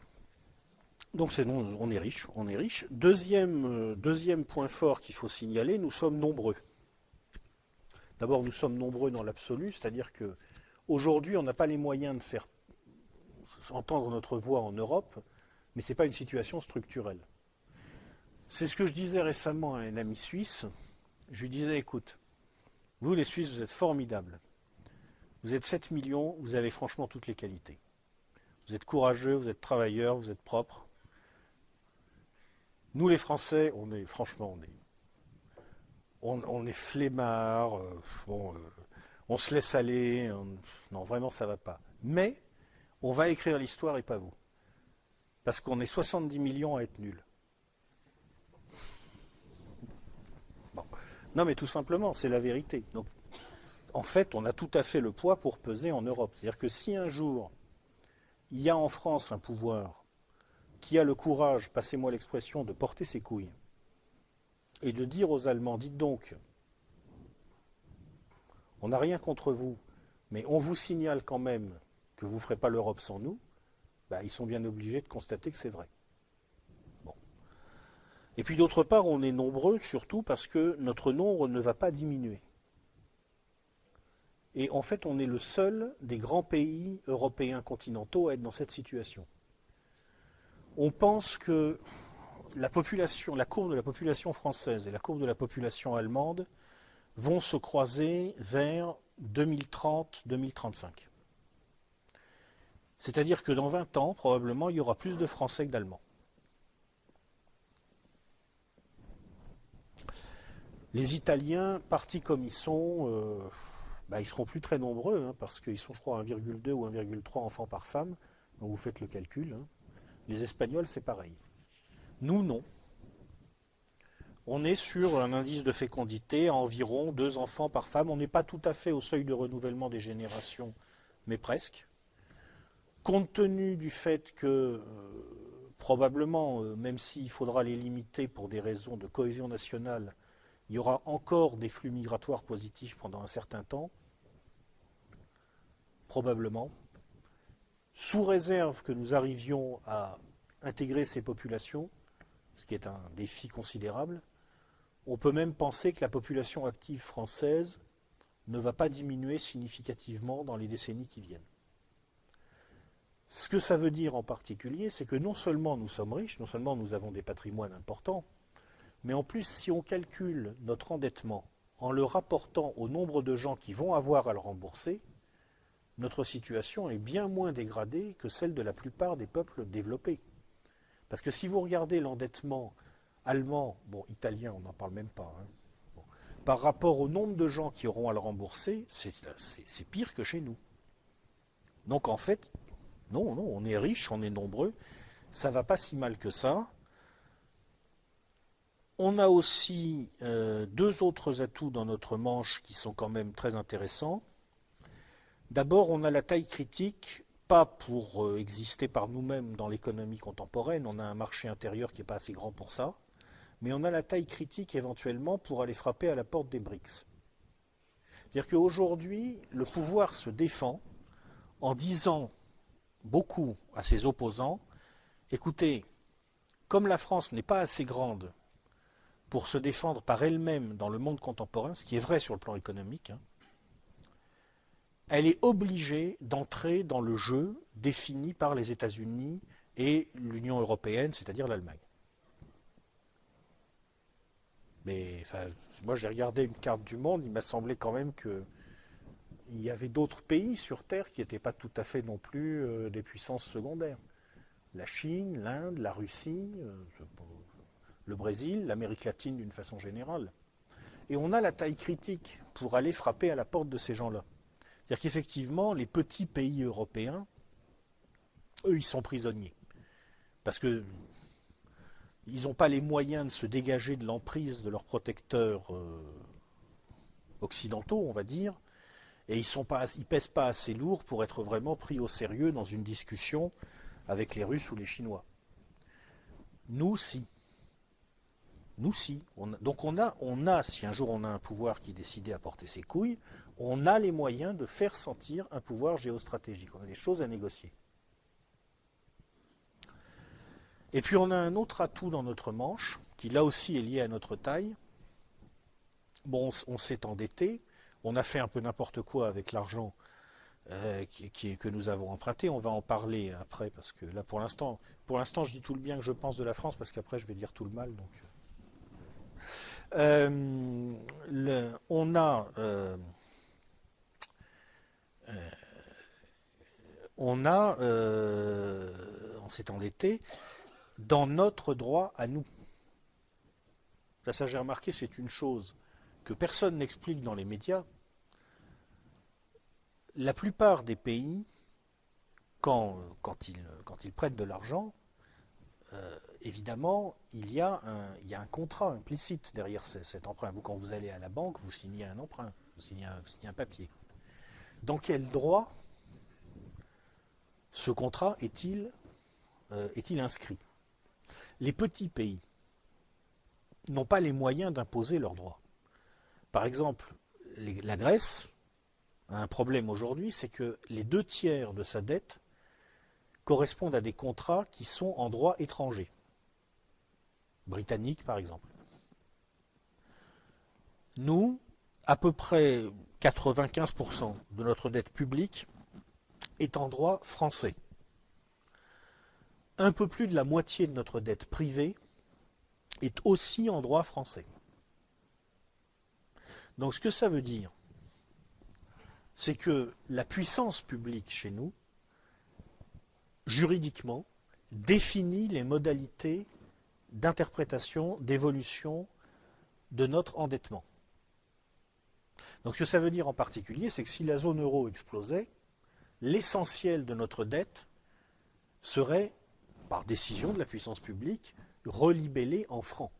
Donc on est riche, on est riche. Deuxième point fort qu'il faut signaler, nous sommes nombreux. D'abord, nous sommes nombreux dans l'absolu, c'est-à-dire qu'aujourd'hui, on n'a pas les moyens de faire entendre notre voix en Europe, mais ce n'est pas une situation structurelle. C'est ce que je disais récemment à un ami suisse. Je lui disais, écoute, vous les Suisses, vous êtes formidables. Vous êtes 7 millions, vous avez franchement toutes les qualités. Vous êtes courageux, vous êtes travailleurs, vous êtes propres. Nous les Français, on est flemmards, on se laisse aller, non vraiment ça va pas. Mais on va écrire l'histoire et pas vous. Parce qu'on est 70 millions à être nuls. Bon. Non mais tout simplement, c'est la vérité. Donc, en fait, on a tout à fait le poids pour peser en Europe. C'est-à-dire que si un jour, il y a en France un pouvoir qui a le courage, passez-moi l'expression, de porter ses couilles, et de dire aux Allemands, dites donc, on n'a rien contre vous, mais on vous signale quand même que vous ne ferez pas l'Europe sans nous, ils sont bien obligés de constater que c'est vrai. Bon. Et puis d'autre part, on est nombreux, surtout parce que notre nombre ne va pas diminuer. Et en fait, on est le seul des grands pays européens continentaux à être dans cette situation. On pense que la courbe de la population française et la courbe de la population allemande vont se croiser vers 2030-2035. C'est-à-dire que dans 20 ans, probablement, il y aura plus de Français que d'Allemands. Les Italiens, partis comme ils sont, ils seront plus très nombreux, hein, parce qu'ils sont, je crois, 1,2 ou 1,3 enfants par femme. Donc vous faites le calcul. Hein. Les Espagnols, c'est pareil. Nous, non. On est sur un indice de fécondité à environ 2 enfants par femme. On n'est pas tout à fait au seuil de renouvellement des générations, mais presque. Compte tenu du fait que, probablement, même s'il faudra les limiter pour des raisons de cohésion nationale, il y aura encore des flux migratoires positifs pendant un certain temps, probablement, sous réserve que nous arrivions à intégrer ces populations, ce qui est un défi considérable, on peut même penser que la population active française ne va pas diminuer significativement dans les décennies qui viennent. Ce que ça veut dire en particulier, c'est que non seulement nous sommes riches, non seulement nous avons des patrimoines importants, mais en plus, si on calcule notre endettement en le rapportant au nombre de gens qui vont avoir à le rembourser, notre situation est bien moins dégradée que celle de la plupart des peuples développés. Parce que si vous regardez l'endettement allemand, italien, on n'en parle même pas, hein, par rapport au nombre de gens qui auront à le rembourser, c'est pire que chez nous. Donc en fait, non, on est riche, on est nombreux, ça ne va pas si mal que ça. On a aussi 2 autres atouts dans notre manche qui sont quand même très intéressants. D'abord, on a la taille critique, pas pour exister par nous-mêmes dans l'économie contemporaine, on a un marché intérieur qui n'est pas assez grand pour ça, mais on a la taille critique éventuellement pour aller frapper à la porte des BRICS. C'est-à-dire qu'aujourd'hui, le pouvoir se défend en disant beaucoup à ses opposants, écoutez, comme la France n'est pas assez grande pour se défendre par elle-même dans le monde contemporain, ce qui est vrai sur le plan économique, hein, elle est obligée d'entrer dans le jeu défini par les États-Unis et l'Union européenne, c'est-à-dire l'Allemagne. Mais moi j'ai regardé une carte du monde, il m'a semblé quand même qu'il y avait d'autres pays sur Terre qui n'étaient pas tout à fait non plus des puissances secondaires. La Chine, l'Inde, la Russie, le Brésil, l'Amérique latine d'une façon générale. Et on a la taille critique pour aller frapper à la porte de ces gens-là. C'est-à-dire qu'effectivement, les petits pays européens, eux, ils sont prisonniers. Parce qu'ils n'ont pas les moyens de se dégager de l'emprise de leurs protecteurs occidentaux, on va dire, et ils ne pèsent pas assez lourd pour être vraiment pris au sérieux dans une discussion avec les Russes ou les Chinois. Nous, si. Nous, si. Donc on a, si un jour on a un pouvoir qui est décidé à porter ses couilles, on a les moyens de faire sentir un pouvoir géostratégique. On a des choses à négocier. Et puis on a un autre atout dans notre manche, qui là aussi est lié à notre taille. Bon, on s'est endetté, on a fait un peu n'importe quoi avec l'argent que nous avons emprunté. On va en parler après, parce que là pour l'instant je dis tout le bien que je pense de la France, parce qu'après je vais dire tout le mal. Donc. On s'est endetté dans notre droit à nous. Ça j'ai remarqué, c'est une chose que personne n'explique dans les médias. La plupart des pays, quand ils prêtent de l'argent, évidemment, il y a un contrat implicite derrière cet emprunt. Quand vous allez à la banque, vous signez un emprunt, vous signez un papier. Dans quel droit ce contrat est-il inscrit? Les petits pays, n'ont pas les moyens d'imposer leurs droits. Par exemple, la Grèce a un problème aujourd'hui, c'est que les 2 tiers de sa dette correspondent à des contrats qui sont en droit étranger. Britannique, par exemple. Nous, à peu près 95% de notre dette publique est en droit français. Un peu plus de la moitié de notre dette privée est aussi en droit français. Donc ce que ça veut dire, c'est que la puissance publique chez nous, juridiquement, définit les modalités d'interprétation, d'évolution de notre endettement. Donc ce que ça veut dire en particulier, c'est que si la zone euro explosait, l'essentiel de notre dette serait, par décision de la puissance publique, relibellé en francs.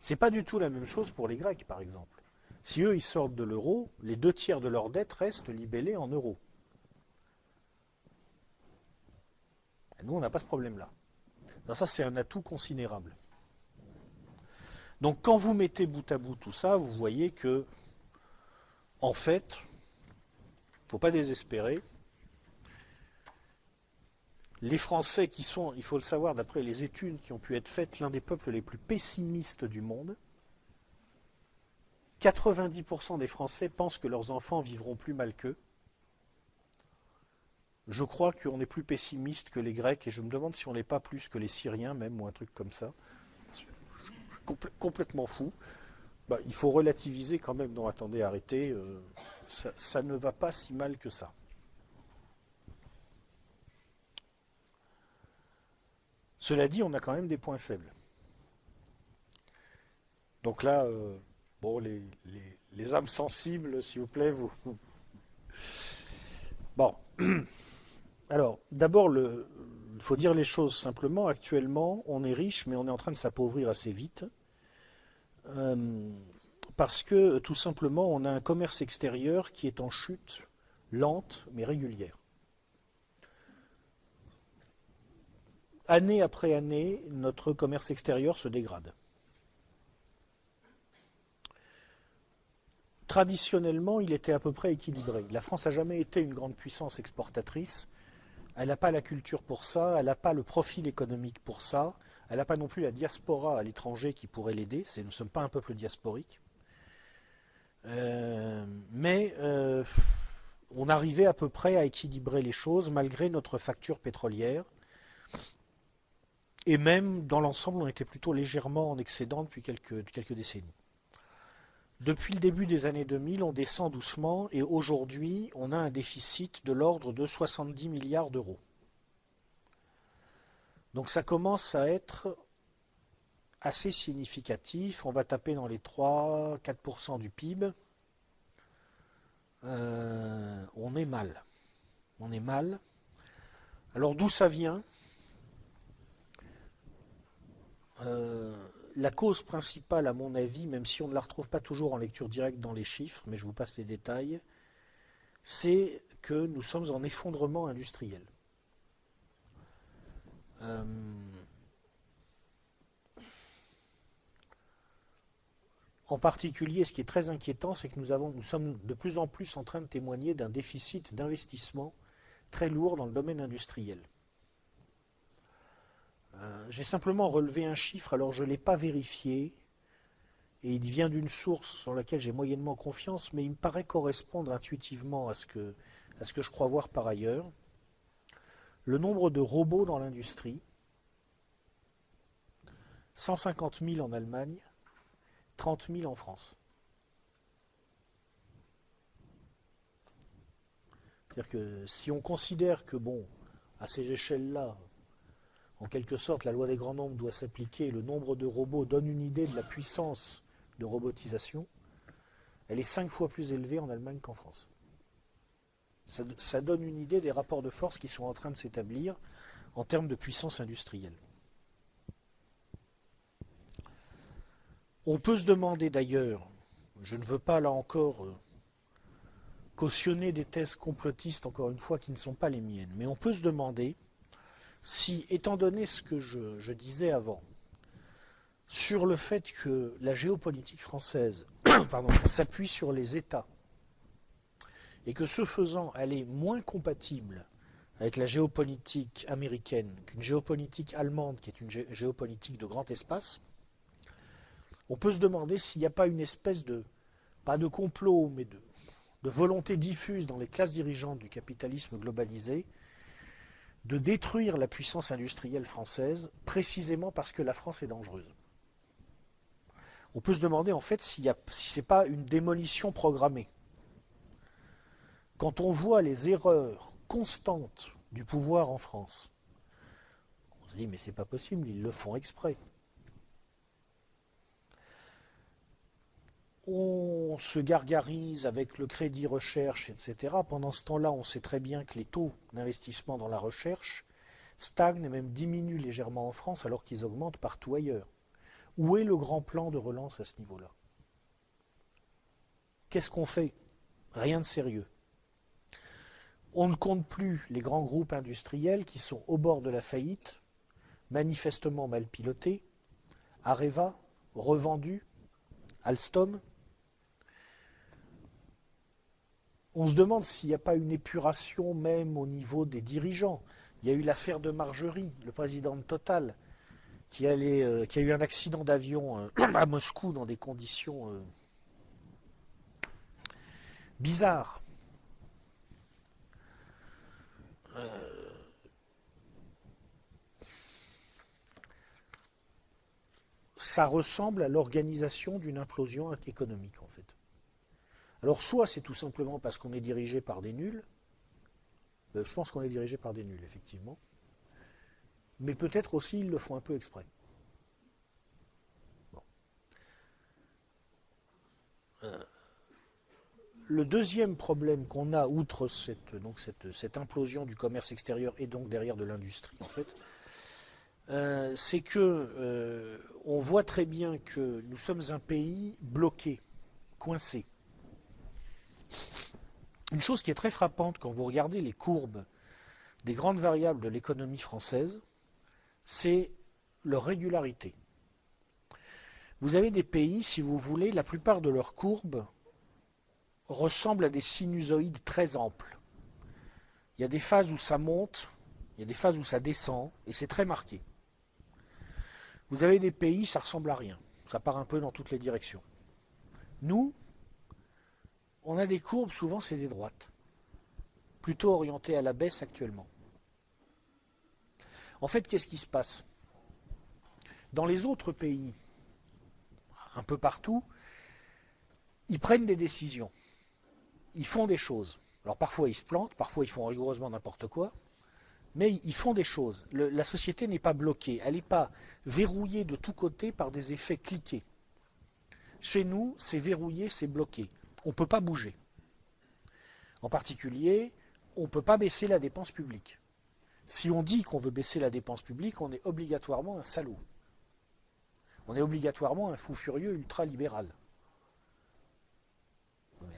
Ce n'est pas du tout la même chose pour les Grecs, par exemple. Si eux, ils sortent de l'euro, les 2 tiers de leur dette restent libellés en euros. Et nous, on n'a pas ce problème-là. Ça, c'est un atout considérable. Donc, quand vous mettez bout à bout tout ça, vous voyez que, en fait, il ne faut pas désespérer. Les Français qui sont, il faut le savoir, d'après les études qui ont pu être faites, l'un des peuples les plus pessimistes du monde. 90% des Français pensent que leurs enfants vivront plus mal qu'eux. Je crois qu'on est plus pessimiste que les Grecs, et je me demande si on n'est pas plus que les Syriens, même, ou un truc comme ça. Complètement fou. Bah, il faut relativiser quand même. Non, attendez, arrêtez. Ça ne va pas si mal que ça. Cela dit, on a quand même des points faibles. Donc là, bon, les âmes sensibles, s'il vous plaît, vous... Bon. Alors, d'abord, il faut dire les choses simplement. Actuellement, on est riche, mais on est en train de s'appauvrir assez vite. Parce que, tout simplement, on a un commerce extérieur qui est en chute lente, mais régulière. Année après année, notre commerce extérieur se dégrade. Traditionnellement, il était à peu près équilibré. La France n'a jamais été une grande puissance exportatrice. Elle n'a pas la culture pour ça, elle n'a pas le profil économique pour ça, elle n'a pas non plus la diaspora à l'étranger qui pourrait l'aider. Nous ne sommes pas un peuple diasporique. Mais on arrivait à peu près à équilibrer les choses malgré notre facture pétrolière. Et même dans l'ensemble, on était plutôt légèrement en excédent depuis quelques décennies. Depuis le début des années 2000, on descend doucement et aujourd'hui, on a un déficit de l'ordre de 70 milliards d'euros. Donc ça commence à être assez significatif. On va taper dans les 3-4% du PIB. On est mal. On est mal. Alors d'où ça vient ? La cause principale, à mon avis, même si on ne la retrouve pas toujours en lecture directe dans les chiffres, mais je vous passe les détails, c'est que nous sommes en effondrement industriel. En particulier, ce qui est très inquiétant, c'est que nous sommes de plus en plus en train de témoigner d'un déficit d'investissement très lourd dans le domaine industriel. J'ai simplement relevé un chiffre, alors je ne l'ai pas vérifié, et il vient d'une source sur laquelle j'ai moyennement confiance, mais il me paraît correspondre intuitivement à ce que je crois voir par ailleurs. Le nombre de robots dans l'industrie, 150 000 en Allemagne, 30 000 en France. C'est-à-dire que si on considère que, bon, à ces échelles-là, en quelque sorte, la loi des grands nombres doit s'appliquer, le nombre de robots donne une idée de la puissance de robotisation, elle est 5 fois plus élevée en Allemagne qu'en France. Ça donne une idée des rapports de force qui sont en train de s'établir en termes de puissance industrielle. On peut se demander d'ailleurs, je ne veux pas là encore cautionner des thèses complotistes, encore une fois, qui ne sont pas les miennes, mais on peut se demander si, étant donné ce que je disais avant, sur le fait que la géopolitique française s'appuie sur les États et que ce faisant, elle est moins compatible avec la géopolitique américaine qu'une géopolitique allemande qui est une géopolitique de grand espace, on peut se demander s'il n'y a pas une espèce de, pas de complot, mais de volonté diffuse dans les classes dirigeantes du capitalisme globalisé de détruire la puissance industrielle française précisément parce que la France est dangereuse. On peut se demander en fait si ce n'est pas une démolition programmée. Quand on voit les erreurs constantes du pouvoir en France, on se dit mais c'est pas possible, ils le font exprès. On se gargarise avec le crédit recherche, etc. Pendant ce temps-là, on sait très bien que les taux d'investissement dans la recherche stagnent et même diminuent légèrement en France alors qu'ils augmentent partout ailleurs. Où est le grand plan de relance à ce niveau-là? Qu'est-ce qu'on fait? Rien de sérieux. On ne compte plus les grands groupes industriels qui sont au bord de la faillite, manifestement mal pilotés, Areva, revendu, Alstom. On se demande s'il n'y a pas une épuration même au niveau des dirigeants. Il y a eu l'affaire de Margerie, le président de Total, qui a eu un accident d'avion à Moscou dans des conditions bizarres. Ça ressemble à l'organisation d'une implosion économique, en fait. Alors, soit c'est tout simplement parce qu'on est dirigé par des nuls, je pense qu'on est dirigé par des nuls, effectivement, mais peut-être aussi ils le font un peu exprès. Bon. Le deuxième problème qu'on a, outre cette implosion du commerce extérieur et donc derrière de l'industrie, en fait, c'est que on voit très bien que nous sommes un pays bloqué, coincé. Une chose qui est très frappante quand vous regardez les courbes des grandes variables de l'économie française, c'est leur régularité. Vous avez des pays, si vous voulez, la plupart de leurs courbes ressemblent à des sinusoïdes très amples. Il y a des phases où ça monte, il y a des phases où ça descend, et c'est très marqué. Vous avez des pays, ça ressemble à rien. Ça part un peu dans toutes les directions. Nous, on a des courbes, souvent c'est des droites, plutôt orientées à la baisse actuellement. En fait, qu'est-ce qui se passe? Dans les autres pays, un peu partout, ils prennent des décisions. Ils font des choses. Alors parfois ils se plantent, parfois ils font rigoureusement n'importe quoi, mais ils font des choses. La société n'est pas bloquée, elle n'est pas verrouillée de tous côtés par des effets cliqués. Chez nous, c'est verrouillé, c'est bloqué. On ne peut pas bouger. En particulier, on ne peut pas baisser la dépense publique. Si on dit qu'on veut baisser la dépense publique, on est obligatoirement un salaud. On est obligatoirement un fou furieux ultra-libéral.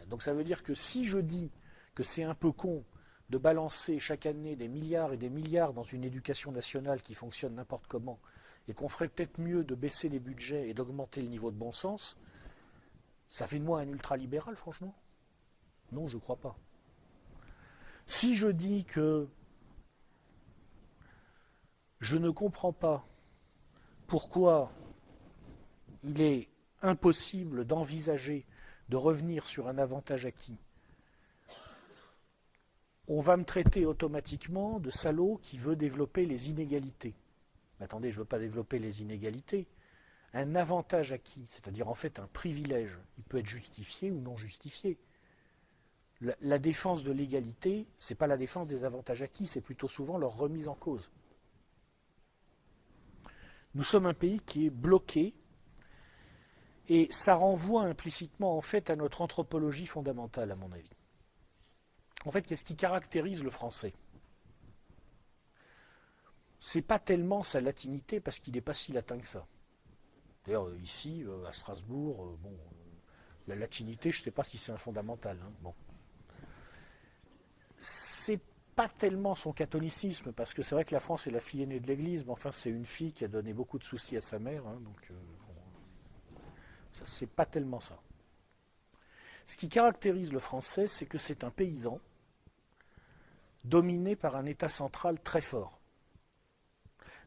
Donc ça veut dire que si je dis que c'est un peu con de balancer chaque année des milliards et des milliards dans une éducation nationale qui fonctionne n'importe comment, et qu'on ferait peut-être mieux de baisser les budgets et d'augmenter le niveau de bon sens, ça fait de moi un ultra-libéral, franchement? Non, je ne crois pas. Si je dis que je ne comprends pas pourquoi il est impossible d'envisager de revenir sur un avantage acquis, on va me traiter automatiquement de salaud qui veut développer les inégalités. Mais attendez, je ne veux pas développer les inégalités. Un avantage acquis, c'est-à-dire en fait un privilège, il peut être justifié ou non justifié. La défense de l'égalité, ce n'est pas la défense des avantages acquis, c'est plutôt souvent leur remise en cause. Nous sommes un pays qui est bloqué, et ça renvoie implicitement en fait à notre anthropologie fondamentale, à mon avis. En fait, qu'est-ce qui caractérise le français? C'est pas tellement sa latinité, parce qu'il n'est pas si latin que ça. D'ailleurs, ici, à Strasbourg, la latinité, je ne sais pas si c'est un fondamental. Hein, bon. C'est pas tellement son catholicisme, parce que c'est vrai que la France est la fille aînée de l'Église, mais enfin, c'est une fille qui a donné beaucoup de soucis à sa mère, hein, donc C'est pas tellement ça. Ce qui caractérise le français, c'est que c'est un paysan dominé par un État central très fort.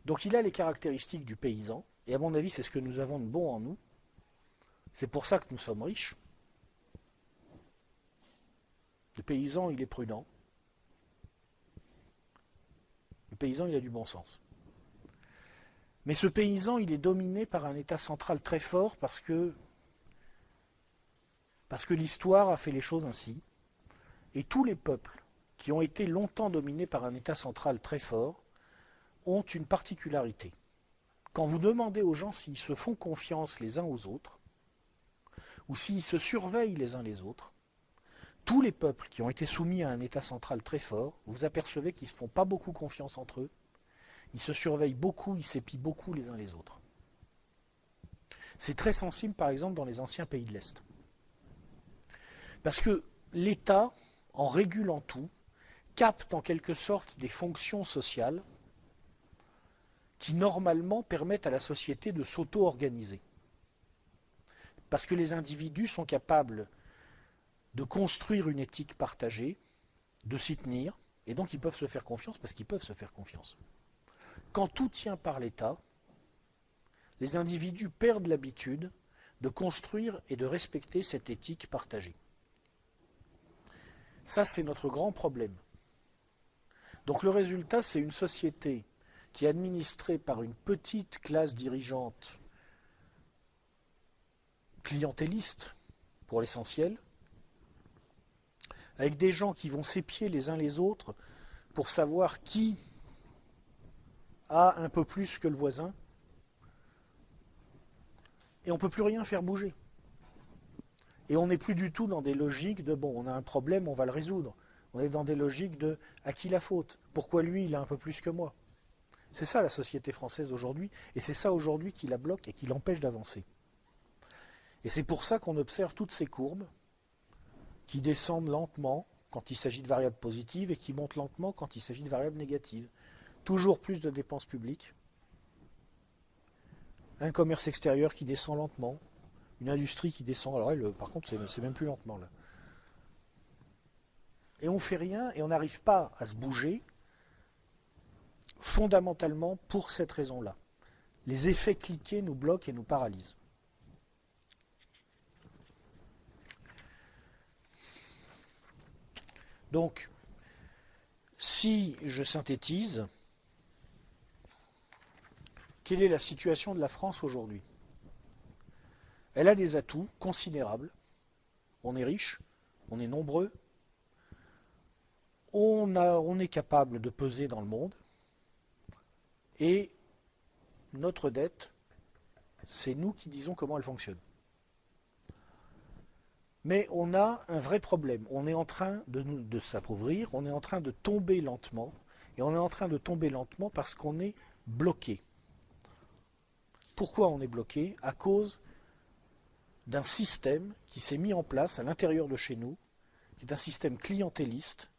Donc il a les caractéristiques du paysan, et à mon avis, c'est ce que nous avons de bon en nous. C'est pour ça que nous sommes riches. Le paysan, il est prudent. Le paysan, il a du bon sens. Mais ce paysan, il est dominé par un État central très fort parce que l'histoire a fait les choses ainsi. Et tous les peuples qui ont été longtemps dominés par un État central très fort ont une particularité. Quand vous demandez aux gens s'ils se font confiance les uns aux autres, ou s'ils se surveillent les uns les autres, tous les peuples qui ont été soumis à un État central très fort, vous apercevez qu'ils ne se font pas beaucoup confiance entre eux, ils se surveillent beaucoup, ils s'épient beaucoup les uns les autres. C'est très sensible par exemple dans les anciens pays de l'Est. Parce que l'État, en régulant tout, capte en quelque sorte des fonctions sociales qui normalement permettent à la société de s'auto-organiser. Parce que les individus sont capables de construire une éthique partagée, de s'y tenir, et donc ils peuvent se faire confiance parce qu'ils peuvent se faire confiance. Quand tout tient par l'État, les individus perdent l'habitude de construire et de respecter cette éthique partagée. Ça, c'est notre grand problème. Donc le résultat, c'est une société qui est administrée par une petite classe dirigeante clientéliste, pour l'essentiel, avec des gens qui vont s'épier les uns les autres pour savoir qui a un peu plus que le voisin, et on ne peut plus rien faire bouger. Et on n'est plus du tout dans des logiques de bon, on a un problème, on va le résoudre. On est dans des logiques de à qui la faute? Pourquoi lui, il a un peu plus que moi? C'est ça la société française aujourd'hui, et c'est ça aujourd'hui qui la bloque et qui l'empêche d'avancer. Et c'est pour ça qu'on observe toutes ces courbes qui descendent lentement quand il s'agit de variables positives et qui montent lentement quand il s'agit de variables négatives. Toujours plus de dépenses publiques, un commerce extérieur qui descend lentement, une industrie qui descend, alors elle, par contre, c'est même plus lentement là. Et on ne fait rien et on n'arrive pas à se bouger fondamentalement pour cette raison-là. Les effets cliqués nous bloquent et nous paralysent. Donc, si je synthétise, quelle est la situation de la France aujourd'hui? Elle a des atouts considérables. On est riche, on est nombreux, on est capable de peser dans le monde, et notre dette, c'est nous qui disons comment elle fonctionne. Mais on a un vrai problème. On est en train de s'appauvrir, on est en train de tomber lentement, et on est en train de tomber lentement parce qu'on est bloqué. Pourquoi on est bloqué? À cause d'un système qui s'est mis en place à l'intérieur de chez nous, qui est un système clientéliste,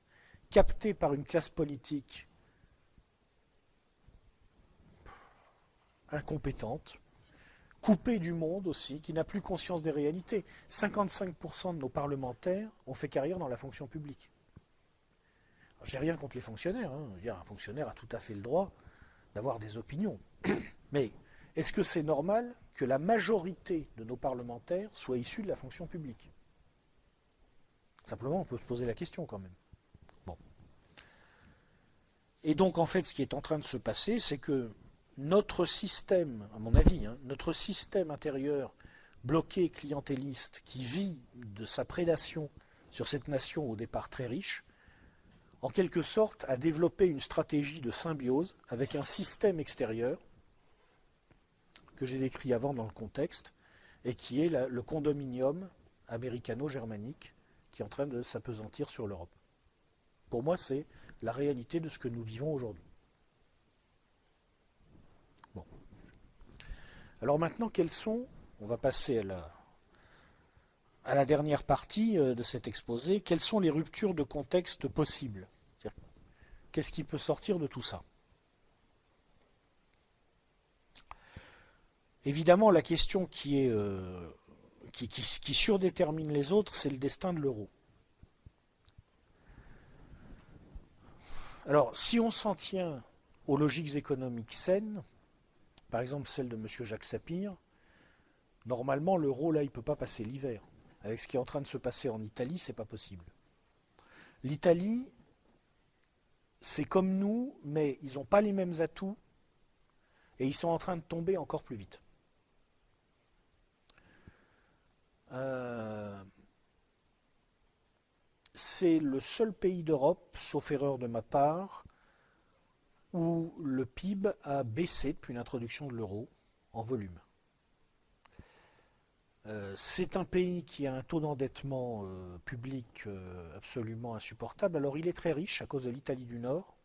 capté par une classe politique incompétente, coupée du monde aussi, qui n'a plus conscience des réalités. 55% de nos parlementaires ont fait carrière dans la fonction publique. J'ai rien contre les fonctionnaires. Un fonctionnaire a tout à fait le droit d'avoir des opinions. Mais est-ce que c'est normal que la majorité de nos parlementaires soient issus de la fonction publique? Simplement, on peut se poser la question quand même. Bon. Et donc, en fait, ce qui est en train de se passer, c'est que notre système, à mon avis, notre système intérieur bloqué, clientéliste, qui vit de sa prédation sur cette nation au départ très riche, en quelque sorte a développé une stratégie de symbiose avec un système extérieur que j'ai décrit avant dans le contexte, et qui est le condominium américano-germanique qui est en train de s'appesantir sur l'Europe. Pour moi, c'est la réalité de ce que nous vivons aujourd'hui. Bon. Alors maintenant, on va passer à la dernière partie de cet exposé, quelles sont les ruptures de contexte possibles? Qu'est-ce qui peut sortir de tout ça? Évidemment, la question qui est qui surdétermine les autres, c'est le destin de l'euro. Alors, si on s'en tient aux logiques économiques saines, par exemple celle de M. Jacques Sapir, normalement l'euro là il ne peut pas passer l'hiver. Avec ce qui est en train de se passer en Italie, c'est pas possible. L'Italie, c'est comme nous, mais ils n'ont pas les mêmes atouts et ils sont en train de tomber encore plus vite. C'est le seul pays d'Europe, sauf erreur de ma part, où le PIB a baissé depuis l'introduction de l'euro en volume. C'est un pays qui a un taux d'endettement public absolument insupportable. Alors il est très riche à cause de l'Italie du Nord,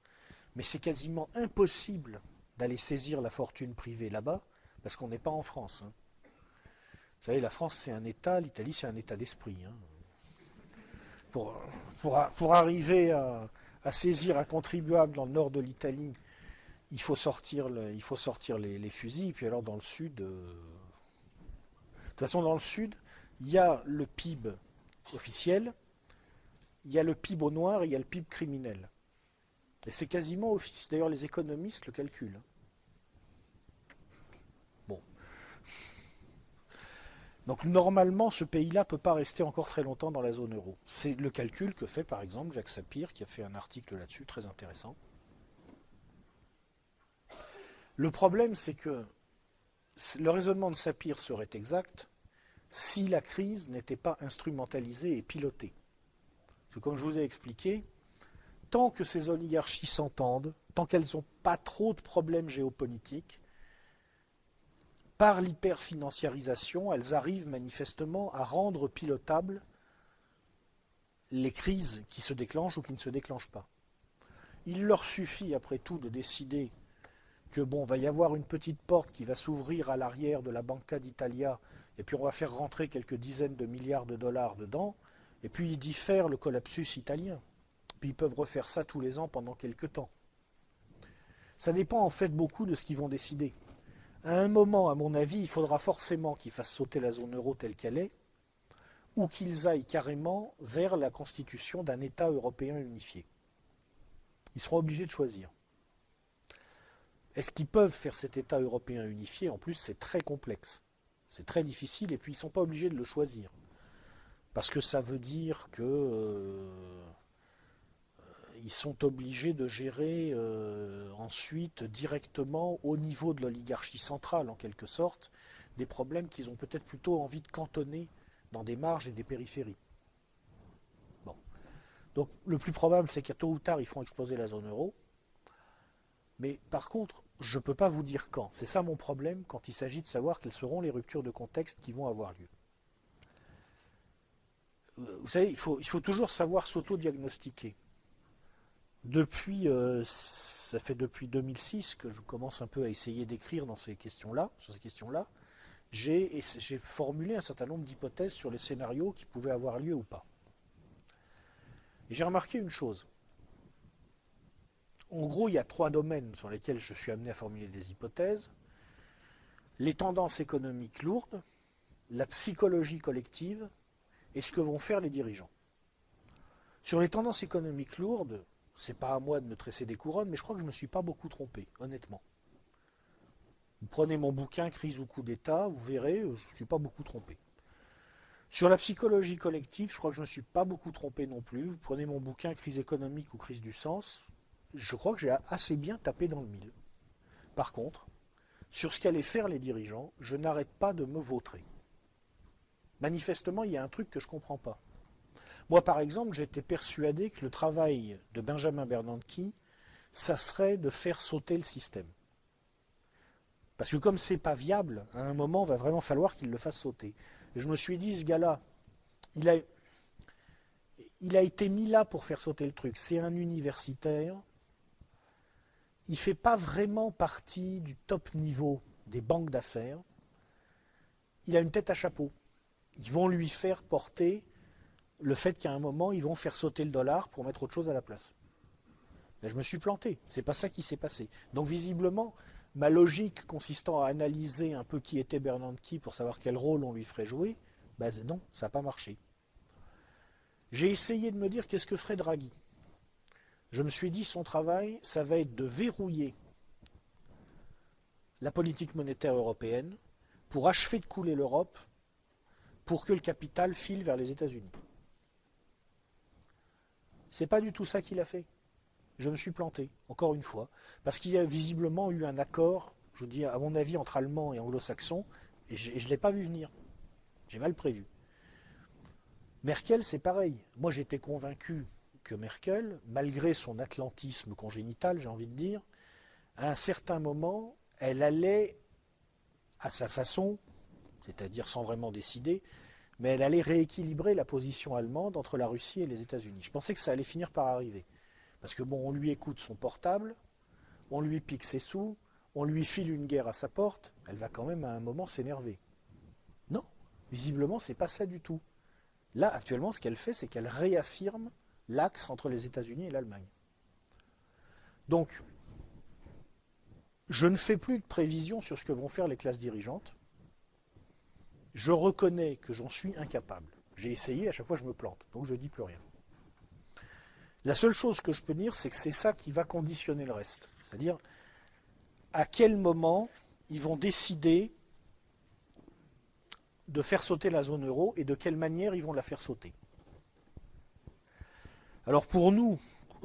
mais c'est quasiment impossible d'aller saisir la fortune privée là-bas, parce qu'on n'est pas en France. Hein. Vous savez, la France c'est un État, l'Italie c'est un état d'esprit. Hein. Pour arriver à saisir un contribuable dans le nord de l'Italie, il faut sortir les fusils, puis alors dans le sud... De toute façon, dans le sud, il y a le PIB officiel, il y a le PIB au noir et il y a le PIB criminel. Et c'est quasiment officiel. D'ailleurs, les économistes le calculent. Bon. Donc, normalement, ce pays-là ne peut pas rester encore très longtemps dans la zone euro. C'est le calcul que fait, par exemple, Jacques Sapir, qui a fait un article là-dessus, très intéressant. Le problème, c'est que le raisonnement de Sapir serait exact si la crise n'était pas instrumentalisée et pilotée. Parce que comme je vous ai expliqué, tant que ces oligarchies s'entendent, tant qu'elles n'ont pas trop de problèmes géopolitiques, par l'hyperfinanciarisation, elles arrivent manifestement à rendre pilotables les crises qui se déclenchent ou qui ne se déclenchent pas. Il leur suffit, après tout, de décider que va y avoir une petite porte qui va s'ouvrir à l'arrière de la Banca d'Italia, et puis on va faire rentrer quelques dizaines de milliards de dollars dedans, et puis ils diffèrent le collapsus italien. Puis ils peuvent refaire ça tous les ans pendant quelques temps. Ça dépend en fait beaucoup de ce qu'ils vont décider. À un moment, à mon avis, il faudra forcément qu'ils fassent sauter la zone euro telle qu'elle est, ou qu'ils aillent carrément vers la constitution d'un État européen unifié. Ils seront obligés de choisir. Est-ce qu'ils peuvent faire cet État européen unifié? En plus, c'est très complexe. C'est très difficile, et puis ils ne sont pas obligés de le choisir. Parce que ça veut dire que ils sont obligés de gérer ensuite directement au niveau de l'oligarchie centrale, en quelque sorte, des problèmes qu'ils ont peut-être plutôt envie de cantonner dans des marges et des périphéries. Bon. Donc le plus probable, c'est qu'à tôt ou tard, ils feront exploser la zone euro. Mais par contre, je ne peux pas vous dire quand. C'est ça mon problème quand il s'agit de savoir quelles seront les ruptures de contexte qui vont avoir lieu. Vous savez, il faut toujours savoir s'auto-diagnostiquer. Ça fait depuis 2006 que je commence un peu à essayer d'écrire sur ces questions-là. J'ai formulé un certain nombre d'hypothèses sur les scénarios qui pouvaient avoir lieu ou pas. Et j'ai remarqué une chose. En gros, il y a 3 domaines sur lesquels je suis amené à formuler des hypothèses. Les tendances économiques lourdes, la psychologie collective et ce que vont faire les dirigeants. Sur les tendances économiques lourdes, c'est pas à moi de me tresser des couronnes, mais je crois que je ne me suis pas beaucoup trompé, honnêtement. Vous prenez mon bouquin Crise ou coup d'État, vous verrez, je ne suis pas beaucoup trompé. Sur la psychologie collective, je crois que je ne me suis pas beaucoup trompé non plus. Vous prenez mon bouquin Crise économique ou crise du sens, je crois que j'ai assez bien tapé dans le mille. Par contre, sur ce qu'allaient faire les dirigeants, je n'arrête pas de me vautrer. Manifestement, il y a un truc que je ne comprends pas. Moi, par exemple, j'étais persuadé que le travail de Benjamin Bernanke, ça serait de faire sauter le système. Parce que comme c'est pas viable, à un moment, il va vraiment falloir qu'il le fasse sauter. Et je me suis dit, ce gars-là, il a été mis là pour faire sauter le truc. C'est un universitaire. Il ne fait pas vraiment partie du top niveau des banques d'affaires. Il a une tête à chapeau. Ils vont lui faire porter le fait qu'à un moment, ils vont faire sauter le dollar pour mettre autre chose à la place. Mais je me suis planté. C'est pas ça qui s'est passé. Donc visiblement, ma logique consistant à analyser un peu qui était Bernanke pour savoir quel rôle on lui ferait jouer Ben non, ça n'a pas marché. J'ai essayé de me dire qu'est-ce que ferait Draghi. Je me suis dit son travail, ça va être de verrouiller la politique monétaire européenne pour achever de couler l'Europe pour que le capital file vers les États-Unis. C'est pas du tout ça qu'il a fait. Je me suis planté, encore une fois, parce qu'il y a visiblement eu un accord, je vous dis à mon avis, entre Allemands et Anglo-Saxons, et je ne l'ai pas vu venir. J'ai mal prévu. Merkel, c'est pareil. Moi, j'étais convaincu que Merkel, malgré son atlantisme congénital, j'ai envie de dire, à un certain moment, elle allait, à sa façon, c'est-à-dire sans vraiment décider, mais elle allait rééquilibrer la position allemande entre la Russie et les États-Unis. Je pensais que ça allait finir par arriver. Parce que bon, on lui écoute son portable, on lui pique ses sous, on lui file une guerre à sa porte, elle va quand même à un moment s'énerver. Non, visiblement, c'est pas ça du tout. Là, actuellement, ce qu'elle fait, c'est qu'elle réaffirme l'axe entre les États-Unis et l'Allemagne. Donc, je ne fais plus de prévisions sur ce que vont faire les classes dirigeantes. Je reconnais que j'en suis incapable. J'ai essayé, à chaque fois je me plante, donc je ne dis plus rien. La seule chose que je peux dire, c'est que c'est ça qui va conditionner le reste. C'est-à-dire, à quel moment ils vont décider de faire sauter la zone euro et de quelle manière ils vont la faire sauter. Alors pour nous,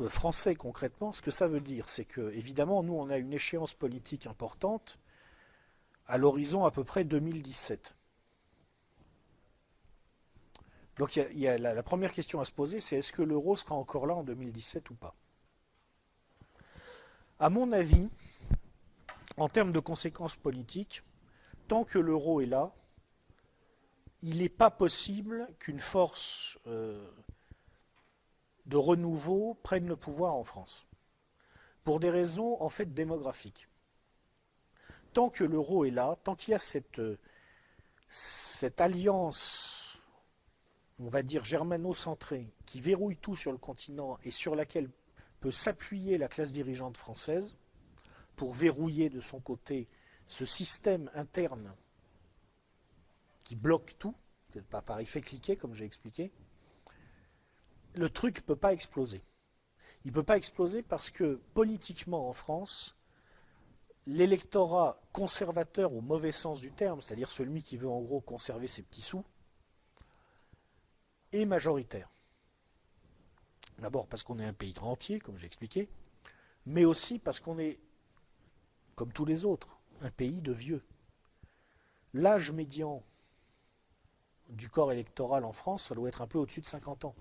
Français concrètement, ce que ça veut dire, c'est que, évidemment, nous on a une échéance politique importante à l'horizon à peu près 2017. Donc il y a la première question à se poser, c'est est-ce que l'euro sera encore là en 2017 ou pas? À mon avis, en termes de conséquences politiques, tant que l'euro est là, il n'est pas possible qu'une force de renouveau prenne le pouvoir en France. Pour des raisons en fait démographiques. Tant que l'euro est là, tant qu'il y a cette alliance, on va dire germano-centrée, qui verrouille tout sur le continent et sur laquelle peut s'appuyer la classe dirigeante française pour verrouiller de son côté ce système interne qui bloque tout, pas par effet cliquet comme j'ai expliqué, le truc ne peut pas exploser. Il ne peut pas exploser parce que politiquement en France, l'électorat conservateur au mauvais sens du terme, c'est-à-dire celui qui veut en gros conserver ses petits sous, est majoritaire. D'abord parce qu'on est un pays rentier, comme j'ai expliqué, mais aussi parce qu'on est, comme tous les autres, un pays de vieux. L'âge médian du corps électoral en France, ça doit être un peu au-dessus de 50 ans.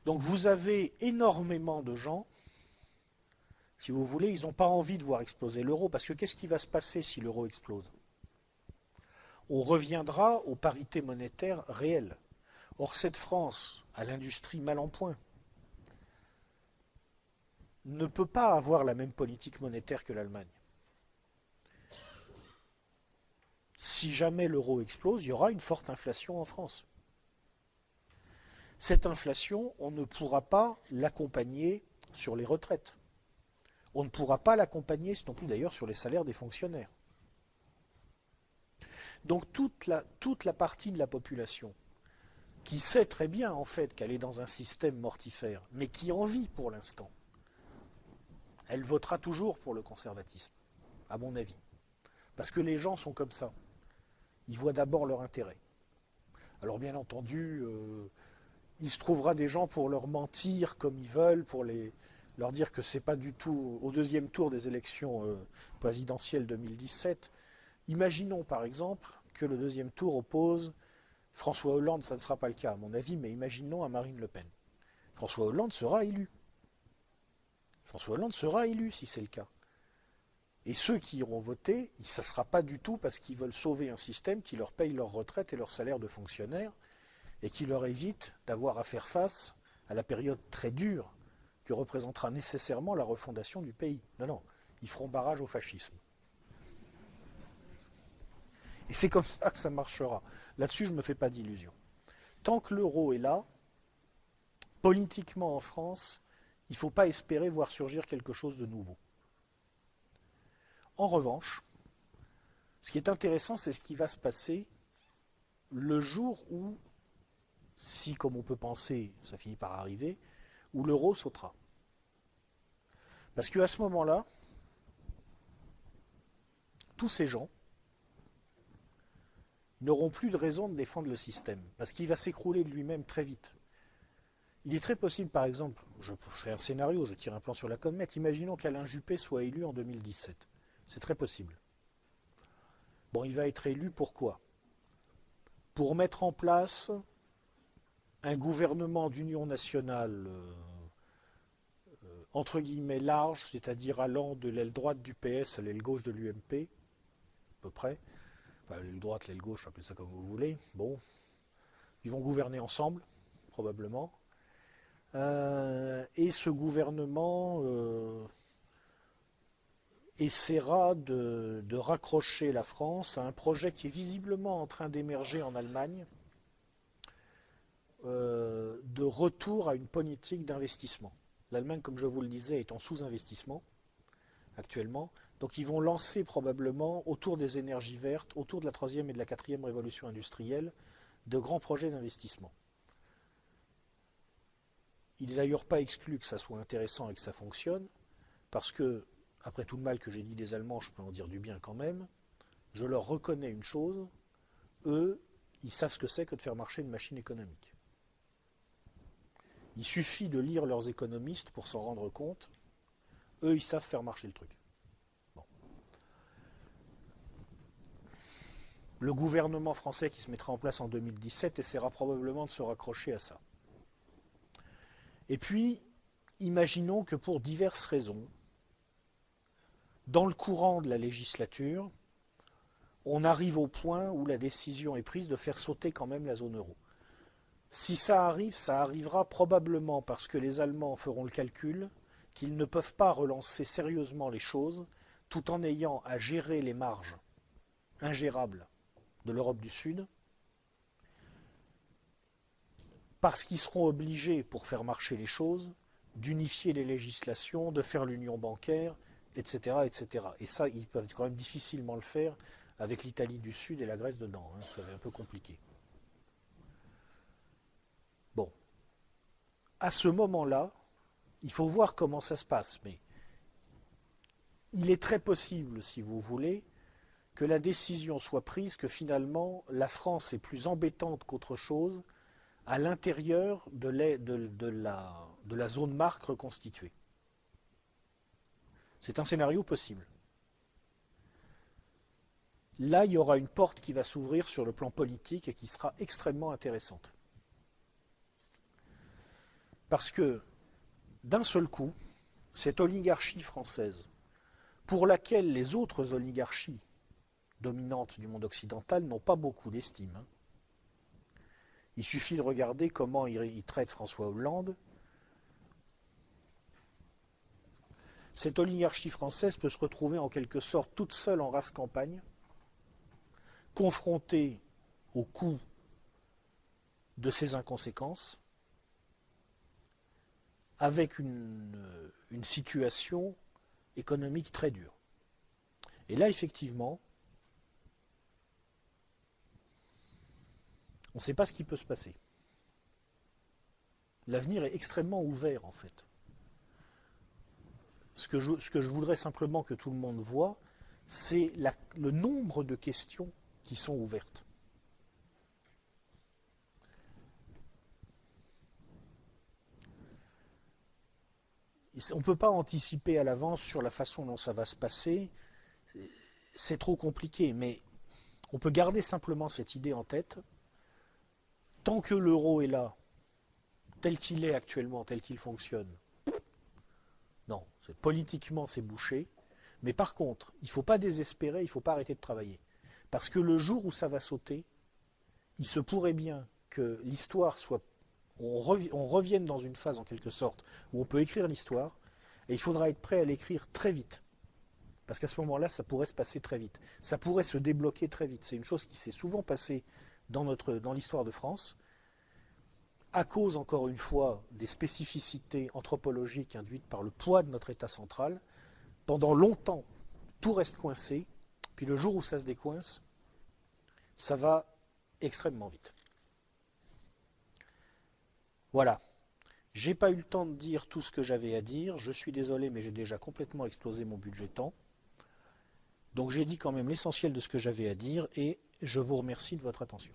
Donc vous avez énormément de gens, si vous voulez, ils n'ont pas envie de voir exploser l'euro, parce que qu'est-ce qui va se passer si l'euro explose? On reviendra aux parités monétaires réelles. Or cette France, à l'industrie mal en point, ne peut pas avoir la même politique monétaire que l'Allemagne. Si jamais l'euro explose, il y aura une forte inflation en France. Cette inflation, on ne pourra pas l'accompagner sur les retraites. On ne pourra pas l'accompagner non plus d'ailleurs sur les salaires des fonctionnaires. Donc toute la partie de la population qui sait très bien en fait qu'elle est dans un système mortifère, mais qui en vit pour l'instant, elle votera toujours pour le conservatisme, à mon avis. Parce que les gens sont comme ça. Ils voient d'abord leur intérêt. Alors bien entendu, il se trouvera des gens pour leur mentir comme ils veulent, pour leur dire que c'est pas du tout au deuxième tour des élections présidentielles 2017. Imaginons par exemple que le deuxième tour oppose François Hollande, ça ne sera pas le cas à mon avis, mais imaginons à Marine Le Pen. François Hollande sera élu. François Hollande sera élu si c'est le cas. Et ceux qui iront voter, ça ne sera pas du tout parce qu'ils veulent sauver un système qui leur paye leur retraite et leur salaire de fonctionnaire et qui leur évite d'avoir à faire face à la période très dure que représentera nécessairement la refondation du pays. Non, non, ils feront barrage au fascisme. Et c'est comme ça que ça marchera. Là-dessus, je ne me fais pas d'illusions. Tant que l'euro est là, politiquement en France, il ne faut pas espérer voir surgir quelque chose de nouveau. En revanche, Ce qui est intéressant, c'est ce qui va se passer le jour où, si comme on peut penser, ça finit par arriver, où l'euro sautera. Parce qu'à ce moment-là, tous ces gens n'auront plus de raison de défendre le système, parce qu'il va s'écrouler de lui-même très vite. Il est très possible, par exemple, je fais un scénario, je tire un plan sur la comète, imaginons qu'Alain Juppé soit élu en 2017. C'est très possible. Bon, il va être élu pourquoi? Pour mettre en place un gouvernement d'union nationale entre guillemets large, c'est-à-dire allant de l'aile droite du PS à l'aile gauche de l'UMP, à peu près. Enfin, l'aile droite, l'aile gauche, appelez ça comme vous voulez. Bon, ils vont gouverner ensemble, probablement. Et ce gouvernement essaiera de raccrocher la France à un projet qui est visiblement en train d'émerger en Allemagne, de retour à une politique d'investissement. L'Allemagne, comme je vous le disais, est en sous-investissement actuellement. Donc ils vont lancer probablement, autour des énergies vertes, autour de la troisième et de la quatrième révolution industrielle, de grands projets d'investissement. Il n'est d'ailleurs pas exclu que ça soit intéressant et que ça fonctionne, parce que, après tout le mal que j'ai dit des Allemands, je peux en dire du bien quand même, je leur reconnais une chose, eux, ils savent ce que c'est que de faire marcher une machine économique. Il suffit de lire leurs économistes pour s'en rendre compte. Eux, ils savent faire marcher le truc. Bon. Le gouvernement français qui se mettra en place en 2017 essaiera probablement de se raccrocher à ça. Et puis, imaginons que pour diverses raisons, dans le courant de la législature, on arrive au point où la décision est prise de faire sauter quand même la zone euro. Si ça arrive, ça arrivera probablement parce que les Allemands feront le calcul qu'ils ne peuvent pas relancer sérieusement les choses tout en ayant à gérer les marges ingérables de l'Europe du Sud, parce qu'ils seront obligés, pour faire marcher les choses, d'unifier les législations, de faire l'union bancaire, etc., etc. Et ça, ils peuvent quand même difficilement le faire avec l'Italie du Sud et la Grèce dedans. Hein, ça va être un peu compliqué. Bon. À ce moment-là, il faut voir comment ça se passe, mais il est très possible, si vous voulez, que la décision soit prise que finalement la France est plus embêtante qu'autre chose à l'intérieur de la zone marque reconstituée. C'est un scénario possible. Là, il y aura une porte qui va s'ouvrir sur le plan politique et qui sera extrêmement intéressante. Parce que, d'un seul coup, cette oligarchie française, pour laquelle les autres oligarchies dominantes du monde occidental n'ont pas beaucoup d'estime. Hein. Il suffit de regarder comment il traite François Hollande. Cette oligarchie française peut se retrouver en quelque sorte toute seule en race campagne, confrontée au coût de ses inconséquences, avec une situation économique très dure. Et là, effectivement, on ne sait pas ce qui peut se passer. L'avenir est extrêmement ouvert, en fait. Ce que je voudrais simplement que tout le monde voit, c'est le nombre de questions qui sont ouvertes. On ne peut pas anticiper à l'avance sur la façon dont ça va se passer. C'est trop compliqué, mais on peut garder simplement cette idée en tête. Tant que l'euro est là, tel qu'il est actuellement, tel qu'il fonctionne, non, politiquement c'est bouché. Mais par contre, il ne faut pas désespérer, il ne faut pas arrêter de travailler. Parce que le jour où ça va sauter, il se pourrait bien que l'histoire soit... On revienne dans une phase en quelque sorte où on peut écrire l'histoire, et il faudra être prêt à l'écrire très vite. Parce qu'à ce moment-là, ça pourrait se passer très vite. Ça pourrait se débloquer très vite. C'est une chose qui s'est souvent passée dans l'histoire de France, à cause, encore une fois, des spécificités anthropologiques induites par le poids de notre État central. Pendant longtemps, tout reste coincé, Puis le jour où ça se décoince, ça va extrêmement vite. Voilà. J'ai pas eu le temps de dire tout ce que j'avais à dire. Je suis désolé, mais j'ai déjà complètement explosé mon budget temps. Donc j'ai dit quand même l'essentiel de ce que j'avais à dire et je vous remercie de votre attention.